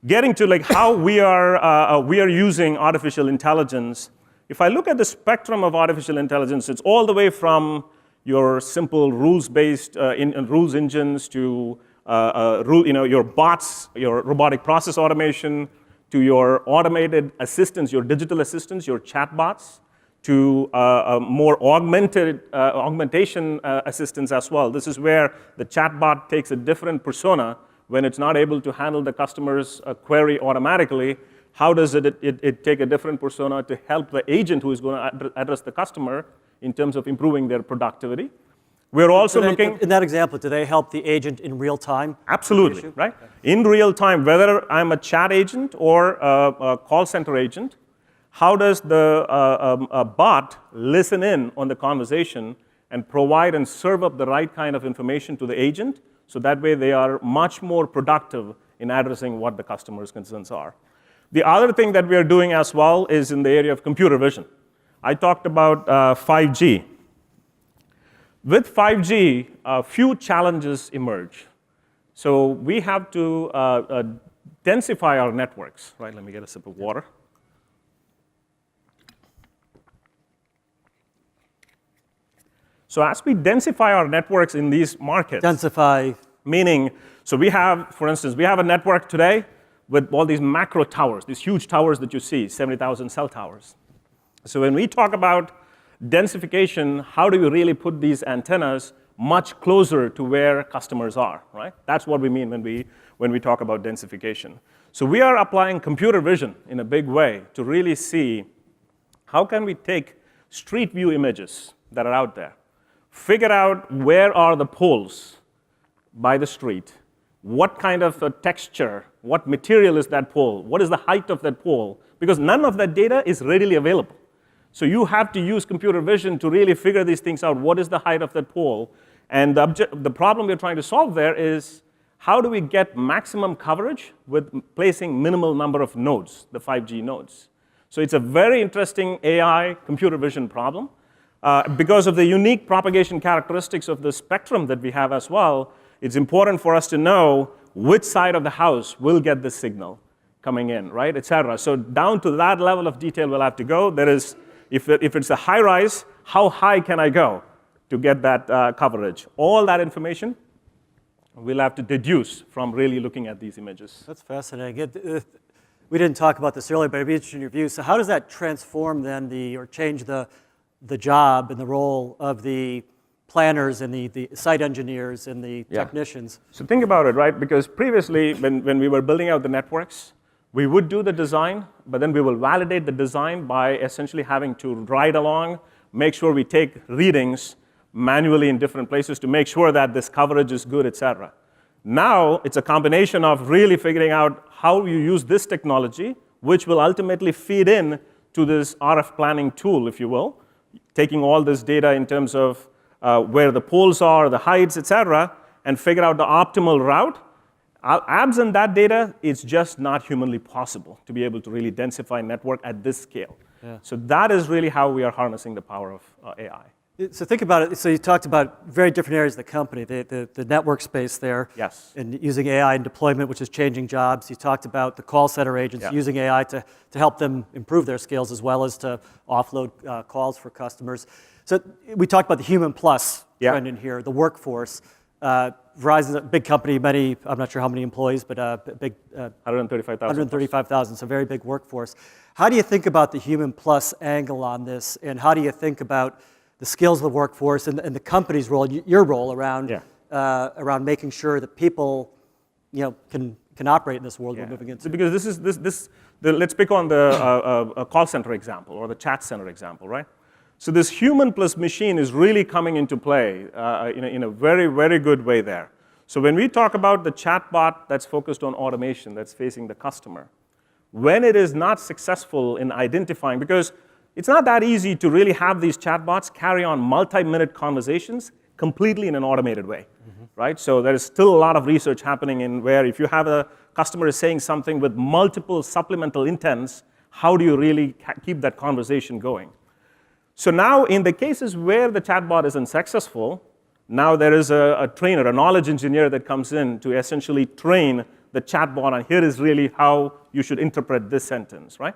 getting to like how we are using artificial intelligence. If I look at the spectrum of artificial intelligence, it's all the way from your simple rules-based rules engines to your bots, your robotic process automation, to your automated assistants, your digital assistants, your chatbots, to more augmentation assistants as well. This is where the chatbot takes a different persona when it's not able to handle the customer's query automatically. How does it take a different persona to help the agent who is going to address the customer in terms of improving their productivity? We're also looking... In that example, do they help the agent in real time? Absolutely, right? In real time, whether I'm a chat agent or a call center agent, how does the bot listen in on the conversation and provide and serve up the right kind of information to the agent, so that way they are much more productive in addressing what the customer's concerns are. The other thing that we are doing as well is in the area of computer vision. I talked about 5G. With 5G, a few challenges emerge. So we have to densify our networks, right? Let me get a sip of water. So as we densify our networks in these markets. Densify. Meaning, so we have, for instance, we have a network today with all these macro towers, these huge towers that you see, 70,000 cell towers. So when we talk about densification, how do we really put these antennas much closer to where customers are, right? That's what we mean when we talk about densification. So we are applying computer vision in a big way to really see how can we take street view images that are out there, figure out where are the poles by the street, what kind of a texture, what material is that pole, what is the height of that pole, because none of that data is readily available. So you have to use computer vision to really figure these things out. What is the height of that pole? And the problem we're trying to solve there is how do we get maximum coverage with placing minimal number of nodes, the 5G nodes? So it's a very interesting AI computer vision problem. Because of the unique propagation characteristics of the spectrum that we have as well, it's important for us to know which side of the house will get the signal coming in, right, et cetera. So down to that level of detail we'll have to go. There is, if it's a high rise, how high can I go to get that coverage? All that information we'll have to deduce from really looking at these images. That's fascinating. We didn't talk about this earlier, but I'd be interested in your view. So how does that transform then or change the job and the role of the planners and the site engineers and the technicians? So think about it, right? Because previously, when we were building out the networks, we would do the design, but then we will validate the design by essentially having to ride along, make sure we take readings manually in different places to make sure that this coverage is good, et cetera. Now, it's a combination of really figuring out how you use this technology, which will ultimately feed in to this RF planning tool, if you will, taking all this data in terms of where the poles are, the heights, et cetera, and figure out the optimal route. Absent that data, it's just not humanly possible to be able to really densify network at this scale. Yeah. So that is really how we are harnessing the power of AI. So think about it. So you talked about very different areas of the company, the network space there. Yes. And using AI in deployment, which is changing jobs. You talked about the call center agents using AI to help them improve their skills as well as to offload calls for customers. So we talked about the human plus trend in here, the workforce. Verizon's a big company, I'm not sure how many employees, but big. 135,000. 135,000, so very big workforce. How do you think about the human plus angle on this, and how do you think about the skills of the workforce and the company's role, your role around making sure that people, can operate in this world we're moving into? Because let's pick on the call center example or the chat center example, right? So this human plus machine is really coming into play in a very, very good way there. So when we talk about the chatbot that's focused on automation, that's facing the customer, when it is not successful in identifying, because it's not that easy to really have these chatbots carry on multi-minute conversations completely in an automated way, right? So there is still a lot of research happening in where if you have a customer is saying something with multiple supplemental intents, how do you really keep that conversation going? So now in the cases where the chatbot is unsuccessful, now there is a trainer, a knowledge engineer that comes in to essentially train the chatbot on here is really how you should interpret this sentence, right?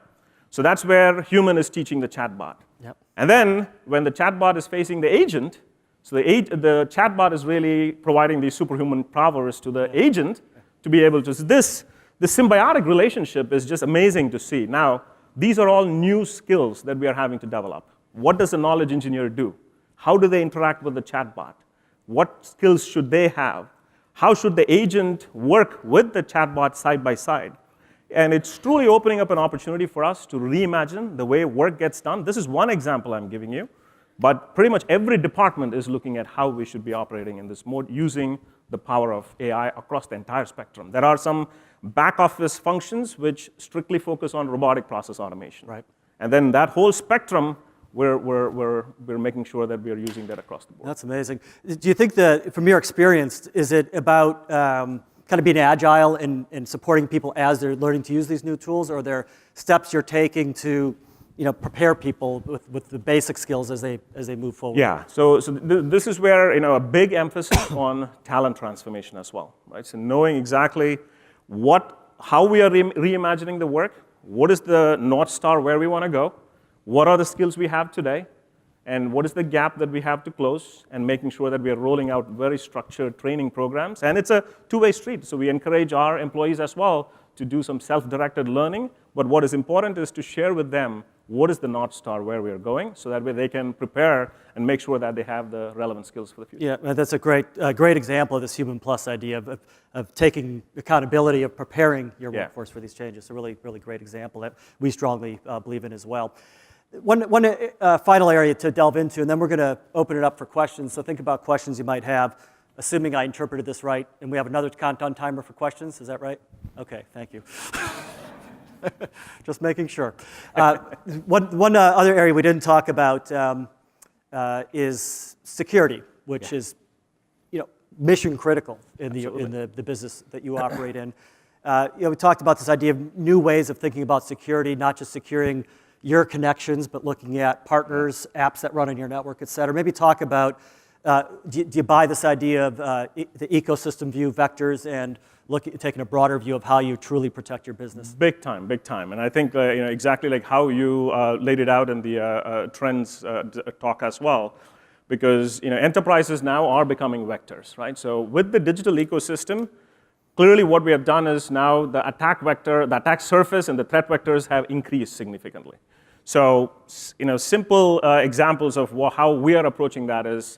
So that's where human is teaching the chatbot. Yep. And then when the chatbot is facing the agent, so the chatbot is really providing these superhuman powers to the agent to be able to, so this symbiotic relationship is just amazing to see. Now, these are all new skills that we are having to develop. What does a knowledge engineer do? How do they interact with the chatbot? What skills should they have? How should the agent work with the chatbot side by side? And it's truly opening up an opportunity for us to reimagine the way work gets done. This is one example I'm giving you, but pretty much every department is looking at how we should be operating in this mode using the power of AI across the entire spectrum. There are some back office functions which strictly focus on robotic process automation. Right. And then that whole spectrum, we're making sure that we are using that across the board. That's amazing. Do you think that, from your experience, is it about kind of being agile and supporting people as they're learning to use these new tools, or are there steps you're taking to prepare people with the basic skills as they move forward? Yeah, so this is where a big emphasis on talent transformation as well, right? So knowing exactly how we are reimagining the work, what is the North Star where we want to go, what are the skills we have today, and what is the gap that we have to close, and making sure that we are rolling out very structured training programs. And it's a two-way street, so we encourage our employees as well to do some self-directed learning, but what is important is to share with them what is the North Star where we are going, so that way they can prepare and make sure that they have the relevant skills for the future. Yeah, that's a great example of this human plus idea of taking accountability, of preparing your workforce for these changes. A really, really great example that we strongly believe in as well. One final area to delve into, and then we're going to open it up for questions. So think about questions you might have, assuming I interpreted this right. And we have another countdown timer for questions. Is that right? Okay, thank you. Just making sure. One other area we didn't talk about is security, which is mission critical in the business that you operate in. We talked about this idea of new ways of thinking about security, not just securing your connections, but looking at partners, apps that run on your network, et cetera. Maybe talk about, do you buy this idea of the ecosystem view, vectors, and taking a broader view of how you truly protect your business? Big time, big time. And I think exactly like how you laid it out in the trends talk as well, because enterprises now are becoming vectors, right? So with the digital ecosystem, clearly what we have done is now the attack vector, the attack surface, and the threat vectors have increased significantly. So, simple examples of how we are approaching that is,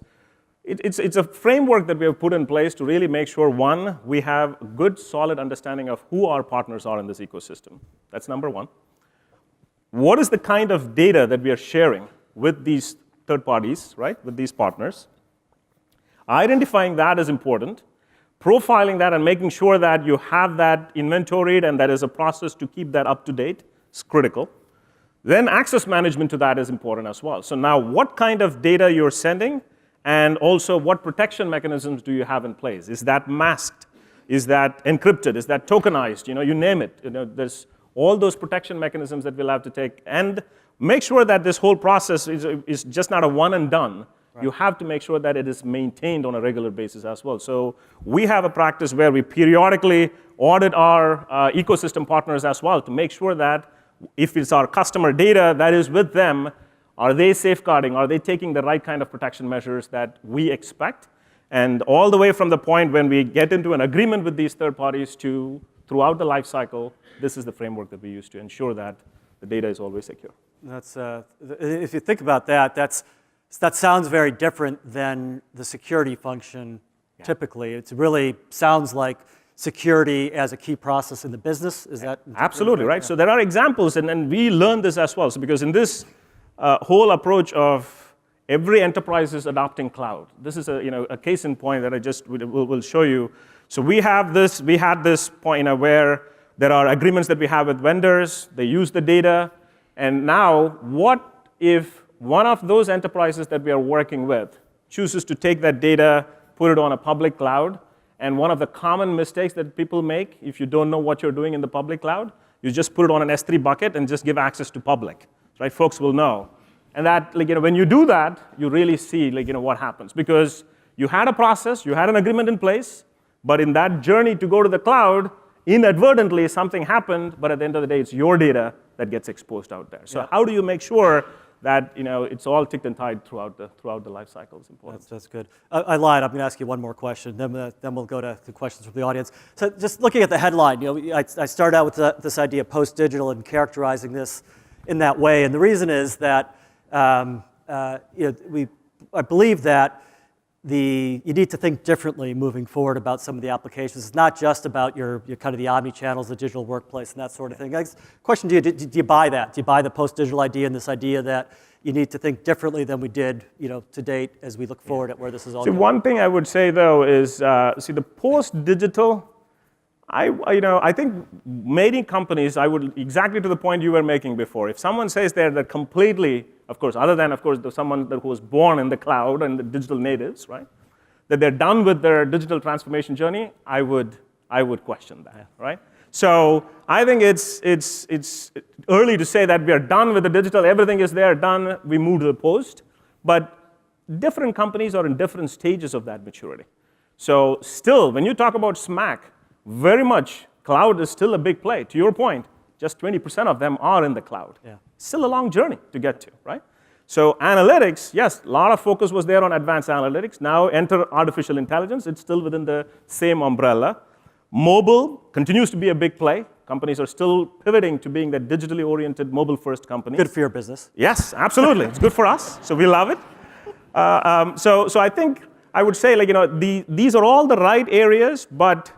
it's a framework that we have put in place to really make sure, one, we have a good, solid understanding of who our partners are in this ecosystem. That's number one. What is the kind of data that we are sharing with these third parties, right, with these partners? Identifying that is important. Profiling that and making sure that you have that inventoried and that is a process to keep that up to date is critical. Then access management to that is important as well. So now what kind of data you're sending, and also what protection mechanisms do you have in place? Is that masked? Is that encrypted? Is that tokenized? You name it. There's all those protection mechanisms that we'll have to take, and make sure that this whole process is just not a one and done. Right. You have to make sure that it is maintained on a regular basis as well. So we have a practice where we periodically audit our ecosystem partners as well to make sure that if it's our customer data that is with them, are they safeguarding? Are they taking the right kind of protection measures that we expect? And all the way from the point when we get into an agreement with these third parties to throughout the life cycle, this is the framework that we use to ensure that the data is always secure. That's if you think about that, that sounds very different than the security function typically. It really sounds like security as a key process in the business. Is that absolutely right? Yeah. So there are examples, and we learn this as well. So because in this whole approach of every enterprise is adopting cloud. This is a case in point that I just will show you. So we had this point where there are agreements that we have with vendors. They use the data. And now, what if one of those enterprises that we are working with chooses to take that data, put it on a public cloud? And one of the common mistakes that people make, if you don't know what you're doing in the public cloud, you just put it on an S3 bucket and just give access to public, right? Folks will know. And that, when you do that, you really see, what happens. Because you had a process, you had an agreement in place, but in that journey to go to the cloud, inadvertently something happened, but at the end of the day, it's your data that gets exposed out there. So how do you make sure that it's all ticked and tied throughout the life cycle is important. That's good. I lied. I'm going to ask you one more question. Then we'll go to the questions from the audience. So just looking at the headline, I started out with this idea of post-digital and characterizing this in that way. And the reason is that I believe that you need to think differently moving forward about some of the applications. It's not just about your kind of the omni-channels, the digital workplace, and that sort of thing. Question to you, do you buy that? Do you buy the post-digital idea and this idea that you need to think differently than we did to date as we look forward at where this is all going? One thing I would say, though, is the post-digital, I think many companies, exactly to the point you were making before, if someone says they're completely, of course, other than, of course, someone who was born in the cloud and the digital natives, right, that they're done with their digital transformation journey, I would question that, right? So I think it's early to say that we are done with the digital, everything is there, done, we move to the post, but different companies are in different stages of that maturity. So still, when you talk about SMAC, very much cloud is still a big play. To your point, just 20% of them are in the cloud. Yeah. Still a long journey to get to, right? So analytics, yes, a lot of focus was there on advanced analytics. Now enter artificial intelligence. It's still within the same umbrella. Mobile continues to be a big play. Companies are still pivoting to being that digitally oriented, mobile-first company. Good for your business. Yes, absolutely. It's good for us, so we love it. So I think I would say, these are all the right areas, but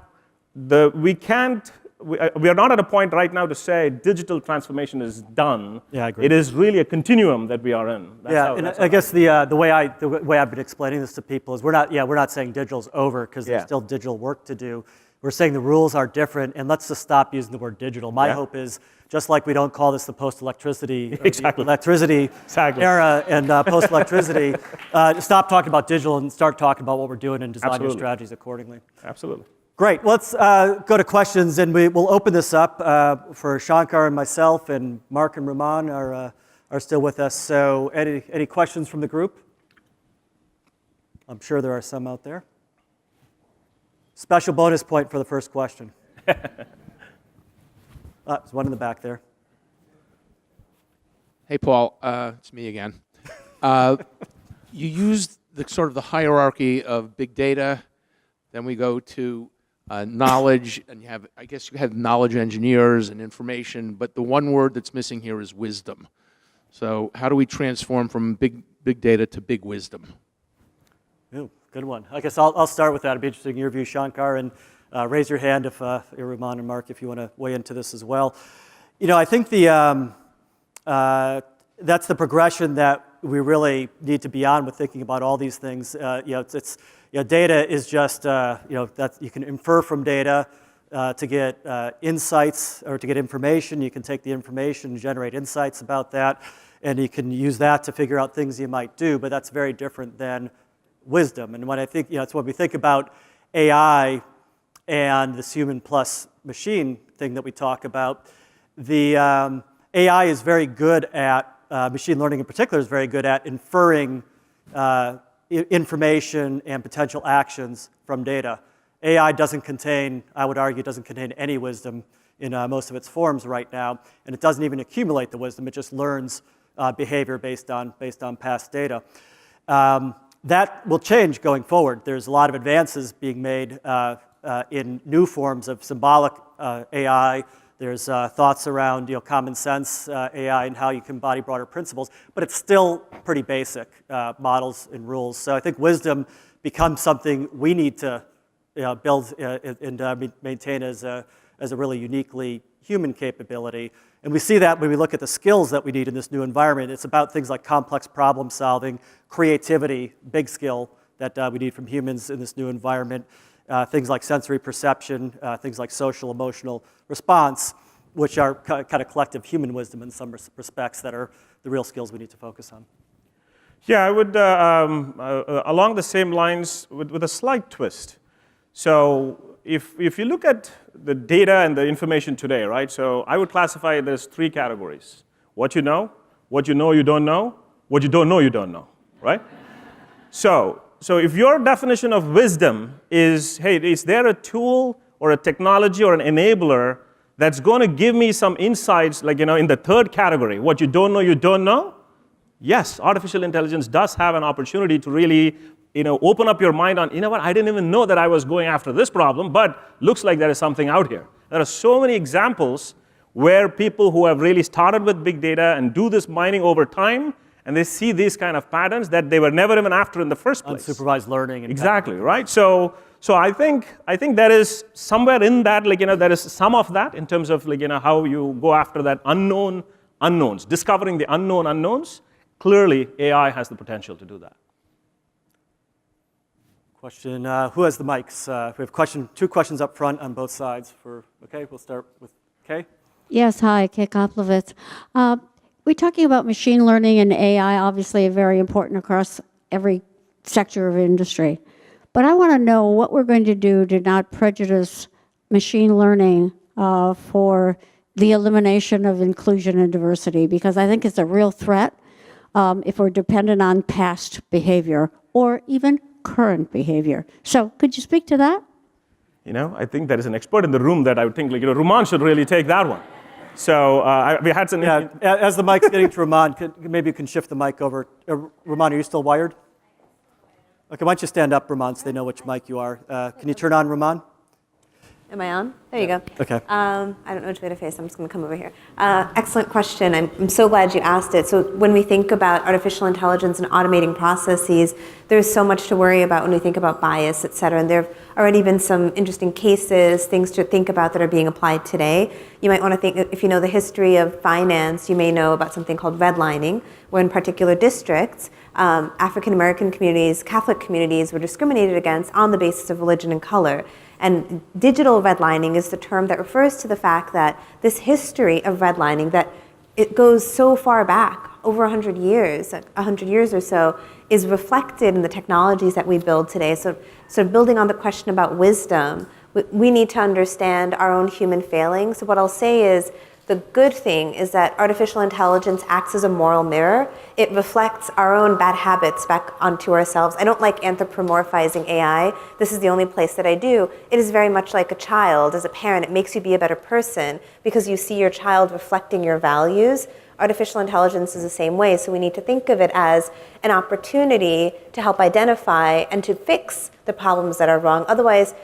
we are not at a point right now to say digital transformation is done. Yeah, I agree. It is really a continuum that we are in. I guess the way I've been explaining this to people is we're not saying digital's over because there's still digital work to do. We're saying the rules are different, and let's just stop using the word digital. My hope is, just like we don't call this the post-electricity electricity era and post-electricity, stop talking about digital and start talking about what we're doing and design your strategies accordingly. Absolutely. Great. Let's go to questions, and we'll open this up for Shankar and myself, and Mark and Raman are still with us. So any questions from the group? I'm sure there are some out there. Special bonus point for the first question. There's one in the back there. Hey, Paul. It's me again. You used the hierarchy of big data. Then we go to knowledge, and you have knowledge engineers and information, but the one word that's missing here is wisdom. So how do we transform from big data to big wisdom? Ooh, good one. I guess I'll start with that. It'd be interesting your view, Shankar, and raise your hand if Raman and Mark, if you want to weigh into this as well. I think that's the progression that we really need to be on with thinking about all these things. Data is just that you can infer from data to get insights or to get information. You can take the information and generate insights about that, and you can use that to figure out things you might do. But that's very different than wisdom. And when I think, it's when we think about AI and this human plus machine thing that we talk about, the AI is very good at machine learning in particular is very good at inferring information and potential actions from data. AI doesn't contain, I would argue, doesn't contain any wisdom in most of its forms right now, and it doesn't even accumulate the wisdom. It just learns behavior based on past data. That will change going forward. There's a lot of advances being made in new forms of symbolic AI. There's thoughts around common sense AI and how you can embody broader principles, but it's still pretty basic models and rules. So I think wisdom becomes something we need to build and maintain as a really uniquely human capability. And we see that when we look at the skills that we need in this new environment. It's about things like complex problem solving, creativity, big skill that we need from humans in this new environment, things like sensory perception, things like social emotional response, which are kind of collective human wisdom in some respects that are the real skills we need to focus on. Yeah, I would, along the same lines, with a slight twist. So if you look at the data and the information today, right, so I would classify it as 3 categories. What you know you don't know, what you don't know you don't know, right? So if your definition of wisdom is, hey, is there a tool or a technology or an enabler that's going to give me some insights, like, in the 3rd category, what you don't know? Yes, artificial intelligence does have an opportunity to really, open up your mind on, what, I didn't even know that I was going after this problem, but looks like there is something out here. There are so many examples where people who have really started with big data and do this mining over time, and they see these kind of patterns that they were never even after in the first place. Unsupervised learning. And exactly, right? So I think there is somewhere in that, there is some of that in terms of, how you go after that unknown unknowns, discovering the unknown unknowns. Clearly, AI has the potential to do that. Question, who has the mics? We have 2 questions up front on both sides. Okay, we'll start with Kay. Yes, hi, Kay Koplovitz. We're talking about machine learning and AI, obviously very important across every sector of industry. But I want to know what we're going to do to not prejudice machine learning for the elimination of inclusion and diversity, because I think it's a real threat if we're dependent on past behavior or even current behavior. So could you speak to that? I think there is an expert in the room that I would think, Ruman should really take that one. So we had some... Yeah, as the mic's getting to Ruman, maybe you can shift the mic over. Ruman, are you still wired? Okay, why don't you stand up, Ruman, so they know which mic you are. Can you turn on Ruman? Am I on? There you go. Okay. I don't know which way to face. I'm just going to come over here. Excellent question. I'm so glad you asked it. So when we think about artificial intelligence and automating processes, there's so much to worry about when we think about bias, et cetera. And there have already been some interesting cases, things to think about that are being applied today. You might want to think, if you know the history of finance, you may know about something called redlining, where in particular districts, African American communities, Catholic communities were discriminated against on the basis of religion and color. And digital redlining is the term that refers to the fact that this history of redlining, that it goes so far back, over 100 years, 100 years or so, is reflected in the technologies that we build today. So building on the question about wisdom, we need to understand our own human failings. So what I'll say is, the good thing is that artificial intelligence acts as a moral mirror. It reflects our own bad habits back onto ourselves. I don't like anthropomorphizing AI. This is the only place that I do. It is very much like a child. As a parent, it makes you be a better person because you see your child reflecting your values. Artificial intelligence is the same way, so we need to think of it as an opportunity to help identify and to fix the problems that are wrong. Otherwise,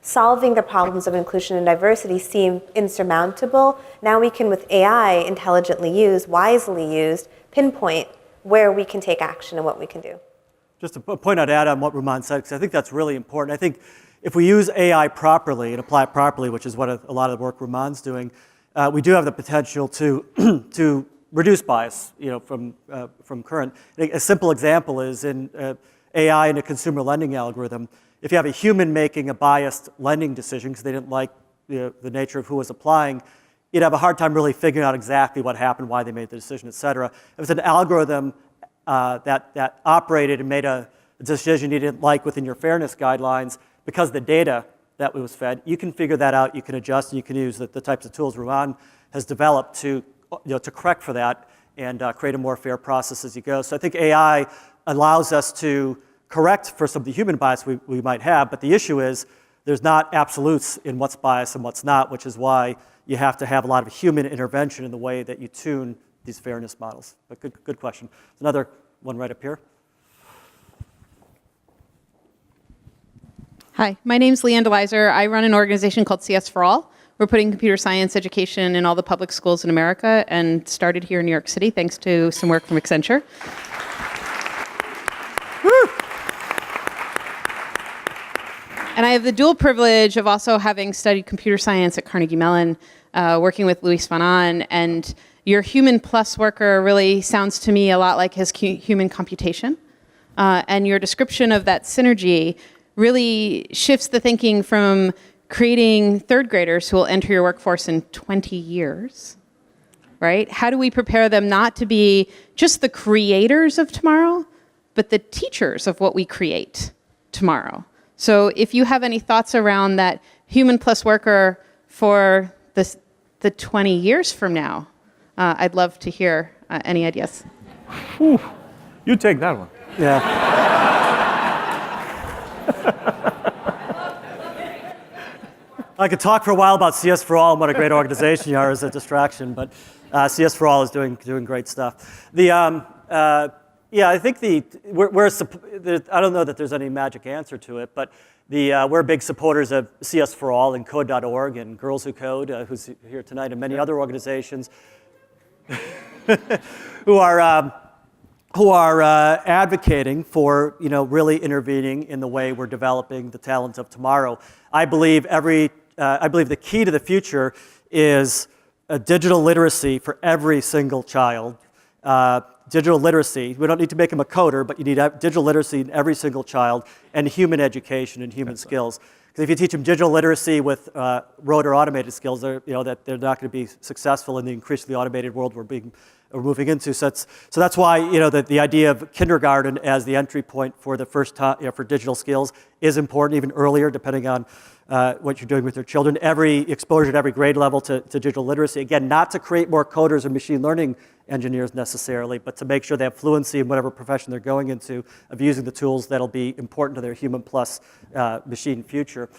solving the problems of inclusion and diversity seem insurmountable. Now we can, with AI intelligently used, wisely used, pinpoint where we can take action and what we can do. Just to point out, add on what Ruman said, because I think that's really important. I think if we use AI properly and apply it properly, which is what a lot of the work Ruman's doing, we do have the potential to to reduce bias, from current. A simple example is in AI in a consumer lending algorithm. If you have a human making a biased lending decision because they didn't like the nature of who was applying, you'd have a hard time really figuring out exactly what happened, why they made the decision, et cetera. If it's an algorithm that operated and made a decision you didn't like within your fairness guidelines, because the data that was fed, you can figure that out, you can adjust, and you can use the types of tools Ruman has developed to correct for that and create a more fair process as you go. So I think AI allows us to correct for some of the human bias we might have, but the issue is there's not absolutes in what's biased and what's not, which is why you have to have a lot of human intervention in the way that you tune these fairness models. But good question. There's another one right up here. Hi, my name's Leanne DeWeiser. I run an organization called CS for All. We're putting computer science education in all the public schools in America and started here in New York City thanks to some work from Accenture. And I have the dual privilege of also having studied computer science at Carnegie Mellon, working with Luis von Ahn, and your human plus worker really sounds to me a lot like his human computation. And your description of that synergy really shifts the thinking from creating third graders who will enter your workforce in 20 years, right? How do we prepare them not to be just the creators of tomorrow, but the teachers of what we create tomorrow? So if you have any thoughts around that human plus worker for the 20 years from now, I'd love to hear any ideas. Whew. You take that one. Yeah. I could talk for a while about CS for All and what a great organization you are as a distraction, but CS for All is doing great stuff. Yeah, I think I don't know that there's any magic answer to it, but we're big supporters of CS for All and Code.org and Girls Who Code, who's here tonight, and many other organizations who are advocating for really intervening in the way we're developing the talent of tomorrow. I believe the key to the future is a digital literacy for every single child. Digital literacy, we don't need to make them a coder, but you need digital literacy in every single child, and human education and human skills. Because if you teach them digital literacy with rote or automated skills, that they're not going to be successful in the increasingly automated world we're moving into. So that's why the idea of kindergarten as the entry point for the first time for digital skills is important, even earlier, depending on what you're doing with your children. Every exposure at every grade level to digital literacy, again, not to create more coders or machine learning engineers necessarily, but to make sure they have fluency in whatever profession they're going into of using the tools that'll be important to their human plus machine future.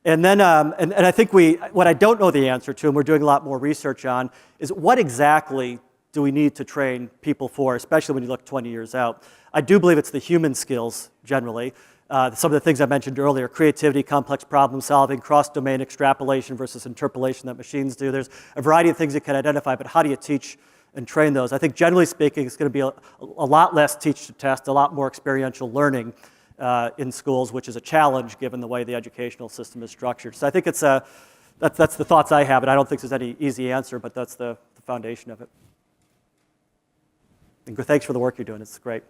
And then, and I think what I don't know the answer to, and we're doing a lot more research on, is what exactly do we need to train people for, especially when you look 20 years out. I do believe it's the human skills generally. Some of the things I mentioned earlier, creativity, complex problem solving, cross-domain extrapolation versus interpolation that machines do. There's a variety of things you can identify, but how do you teach and train those? I think generally speaking, it's going to be a lot less teach to test, a lot more experiential learning in schools, which is a challenge given the way the educational system is structured. So I think that's the thoughts I have, and I don't think there's any easy answer, but that's the foundation of it. And thanks for the work you're doing, it's great.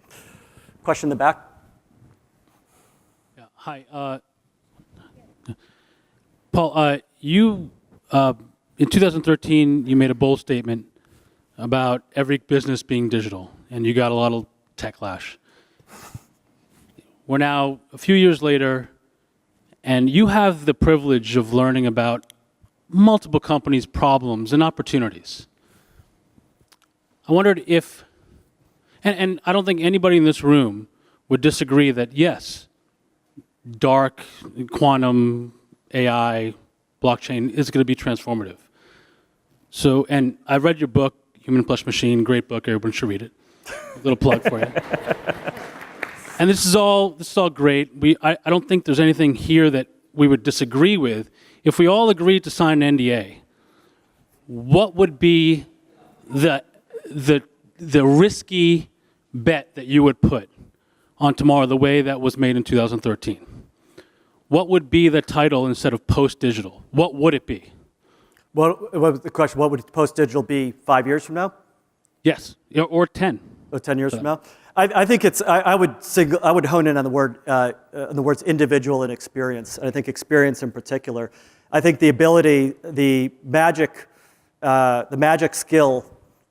Question in the back? Yeah, hi. Paul, you, in 2013, you made a bold statement about every business being digital, and you got a lot of techlash. We're now a few years later, and you have the privilege of learning about multiple companies' problems and opportunities. I wondered if, and I don't think anybody in this room would disagree that yes, dark, quantum, AI, blockchain is going to be transformative. So, and I read your book, Human Plus Machine, great book, everyone should read it. A little plug for you. And this is all great. I don't think there's anything here that we would disagree with. If we all agreed to sign an NDA, what would be the risky bet that you would put on tomorrow the way that was made in 2013? What would be the title instead of post-digital? What would it be? What was the question? What would post-digital be 5 years from now? Yes, or 10. Or 10 years from now? I think it's. I would hone in on the words individual and experience. And I think experience in particular. I think the ability, the magic skill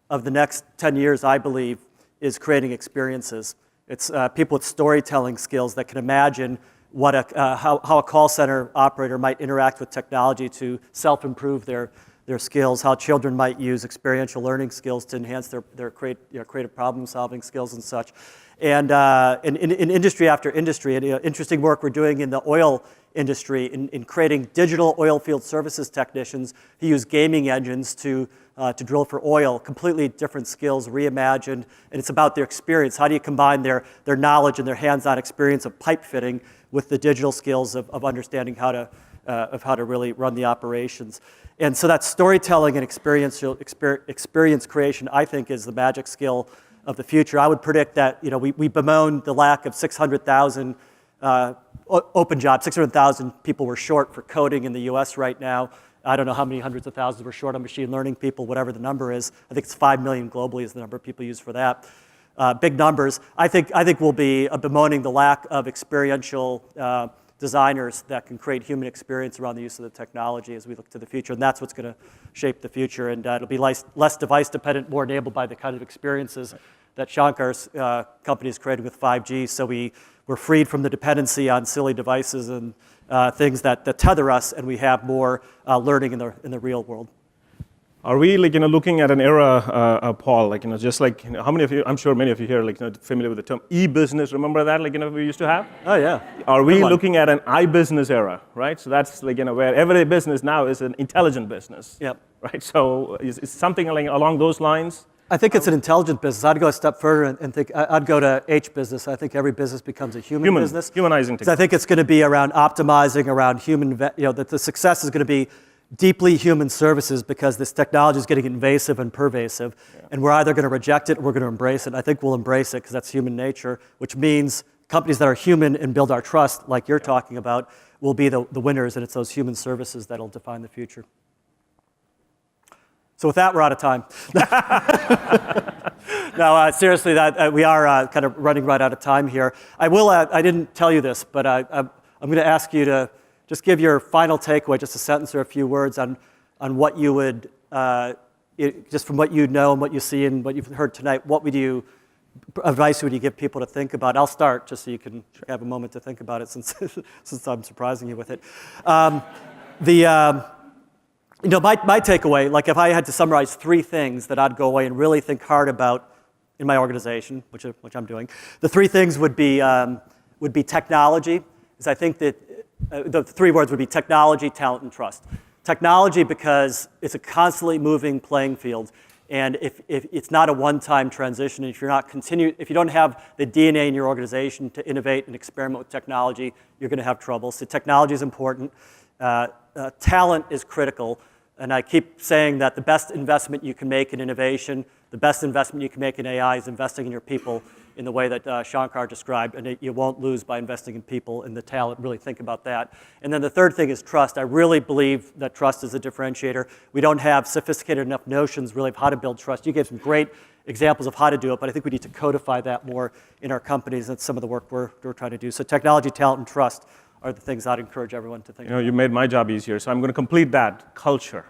of the next 10 years, I believe, is creating experiences. It's people with storytelling skills that can imagine what how a call center operator might interact with technology to self-improve their skills, how children might use experiential learning skills to enhance their creative problem-solving skills and such. And in industry after industry, and interesting work we're doing in the oil industry in creating digital oil field services technicians who use gaming engines to drill for oil, completely different skills, reimagined, and it's about their experience. How do you combine their knowledge and their hands-on experience of pipe fitting with the digital skills of understanding how to really run the operations? And so that storytelling and experience creation, I think, is the magic skill of the future. I would predict that we bemoan the lack of 600,000 open jobs. 600,000 people were short for coding in the US right now. I don't know how many hundreds of thousands were short on machine learning people, whatever the number is. I think it's 5 million globally is the number of people use for that. Big numbers. I think we'll be bemoaning the lack of experiential designers that can create human experience around the use of the technology as we look to the future, and that's what's going to shape the future, and it'll be less device dependent, more enabled by the kind of experiences that Shankar's company has created with 5G, so we're freed from the dependency on silly devices and things that tether us, and we have more learning in the real world. Are we looking at an era, Paul? Just like how many of you? I'm sure many of you here familiar with the term e-business. Remember that? We used to have. Oh yeah. Are we looking at an I-business era? Right. So that's where every business now is an intelligent business. Yep. Right. So is something along those lines? I think it's an intelligent business. I'd go a step further and think I'd go to H business. I think every business becomes a human business. Humanizing. So I think it's going to be around optimizing, around human. That the success is going to be deeply human services because this technology is getting invasive and pervasive, and we're either going to reject it or we're going to embrace it. I think we'll embrace it because that's human nature, which means companies that are human and build our trust, like you're talking about, will be the winners, and it's those human services that'll define the future. So with that, we're out of time. No, seriously, we are kind of running right out of time here. I didn't tell you this, but I'm going to ask you to just give your final takeaway, just a sentence or a few words on what you would, just from what you know and what you see and what you've heard tonight, what advice would you give people to think about? I'll start just so you can have a moment to think about it since I'm surprising you with it. My takeaway, like if I had to summarize 3 things that I'd go away and really think hard about in my organization, which I'm doing, the 3 things would be technology, because I think that the 3 words would be technology, talent, and trust. Technology because it's a constantly moving playing field, and if it's not a one-time transition, if you don't have the DNA in your organization to innovate and experiment with technology, you're going to have trouble. So technology is important. Talent is critical, and I keep saying that the best investment you can make in innovation, the best investment you can make in AI is investing in your people in the way that Shankar described, and you won't lose by investing in people and the talent. Really think about that. And then the third thing is trust. I really believe that trust is a differentiator. We don't have sophisticated enough notions really of how to build trust. You gave some great examples of how to do it, but I think we need to codify that more in our companies. That's some of the work we're trying to do. So technology, talent, and trust are the things I'd encourage everyone to think about. You made my job easier, so I'm going to complete that. Culture.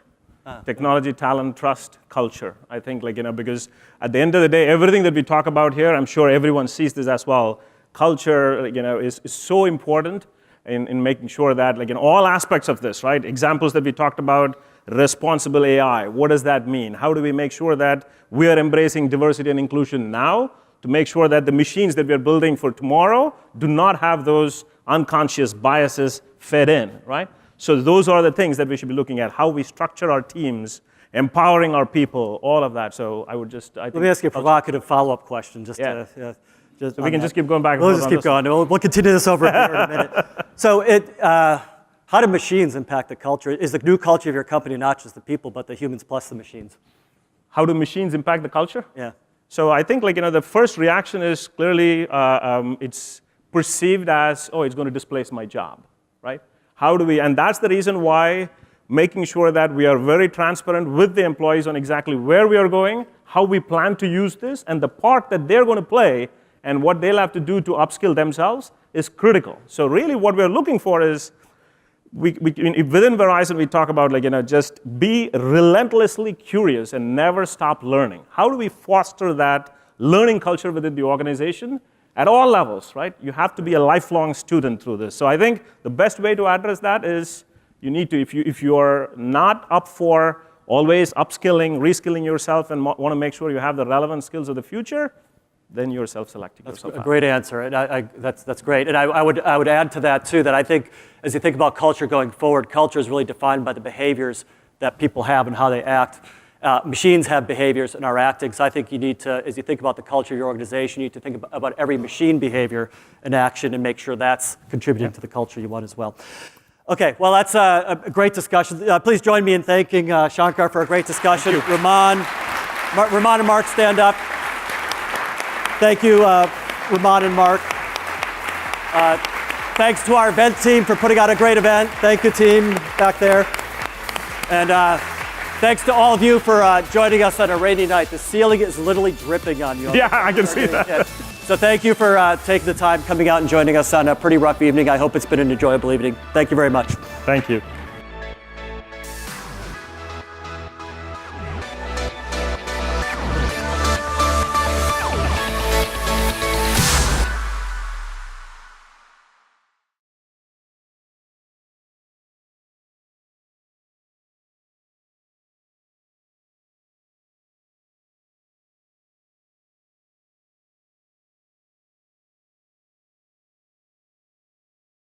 Technology, talent, trust, culture. I think because at the end of the day, everything that we talk about here, I'm sure everyone sees this as well. Culture, is so important in making sure that in all aspects of this, right? Examples that we talked about, responsible AI. What does that mean? How do we make sure that we are embracing diversity and inclusion now to make sure that the machines that we are building for tomorrow do not have those unconscious biases fed in, right? So those are the things that we should be looking at, how we structure our teams, empowering our people, all of that. So I would just, Let me ask you a provocative follow-up question. So we can just keep going back and forth. We'll just keep going. We'll continue this over here in a minute. So how do machines impact the culture? Is the new culture of your company not just the people, but the humans plus the machines? How do machines impact the culture? Yeah. So I think the first reaction is clearly it's perceived as, oh, it's going to displace my job, right? And that's the reason why making sure that we are very transparent with the employees on exactly where we are going, how we plan to use this, and the part that they're going to play and what they'll have to do to upskill themselves is critical. So really what we're looking for is, within Verizon, we talk about just be relentlessly curious and never stop learning. How do we foster that learning culture within the organization? At all levels, right? You have to be a lifelong student through this. So I think the best way to address that is you need to, if you are not up for always upskilling, reskilling yourself and want to make sure you have the relevant skills of the future, then you're self-selecting yourself. That's a great answer, and that's great. And I would add to that too that I think as you think about culture going forward, culture is really defined by the behaviors that people have and how they act. Machines have behaviors and are acting, so I think you need to, as you think about the culture of your organization, you need to think about every machine behavior and action and make sure that's contributing to the culture you want as well. Okay, well, that's a great discussion. Please join me in thanking Shankar for a great discussion. Raman and Mark, stand up. Thank you, Raman and Mark. Thanks to our event team for putting on a great event. Thank you, team, back there. And thanks to all of you for joining us on a rainy night. The ceiling is literally dripping on you. Yeah, I can see that. So thank you for taking the time, coming out and joining us on a pretty rough evening. I hope it's been an enjoyable evening. Thank you very much. Thank you.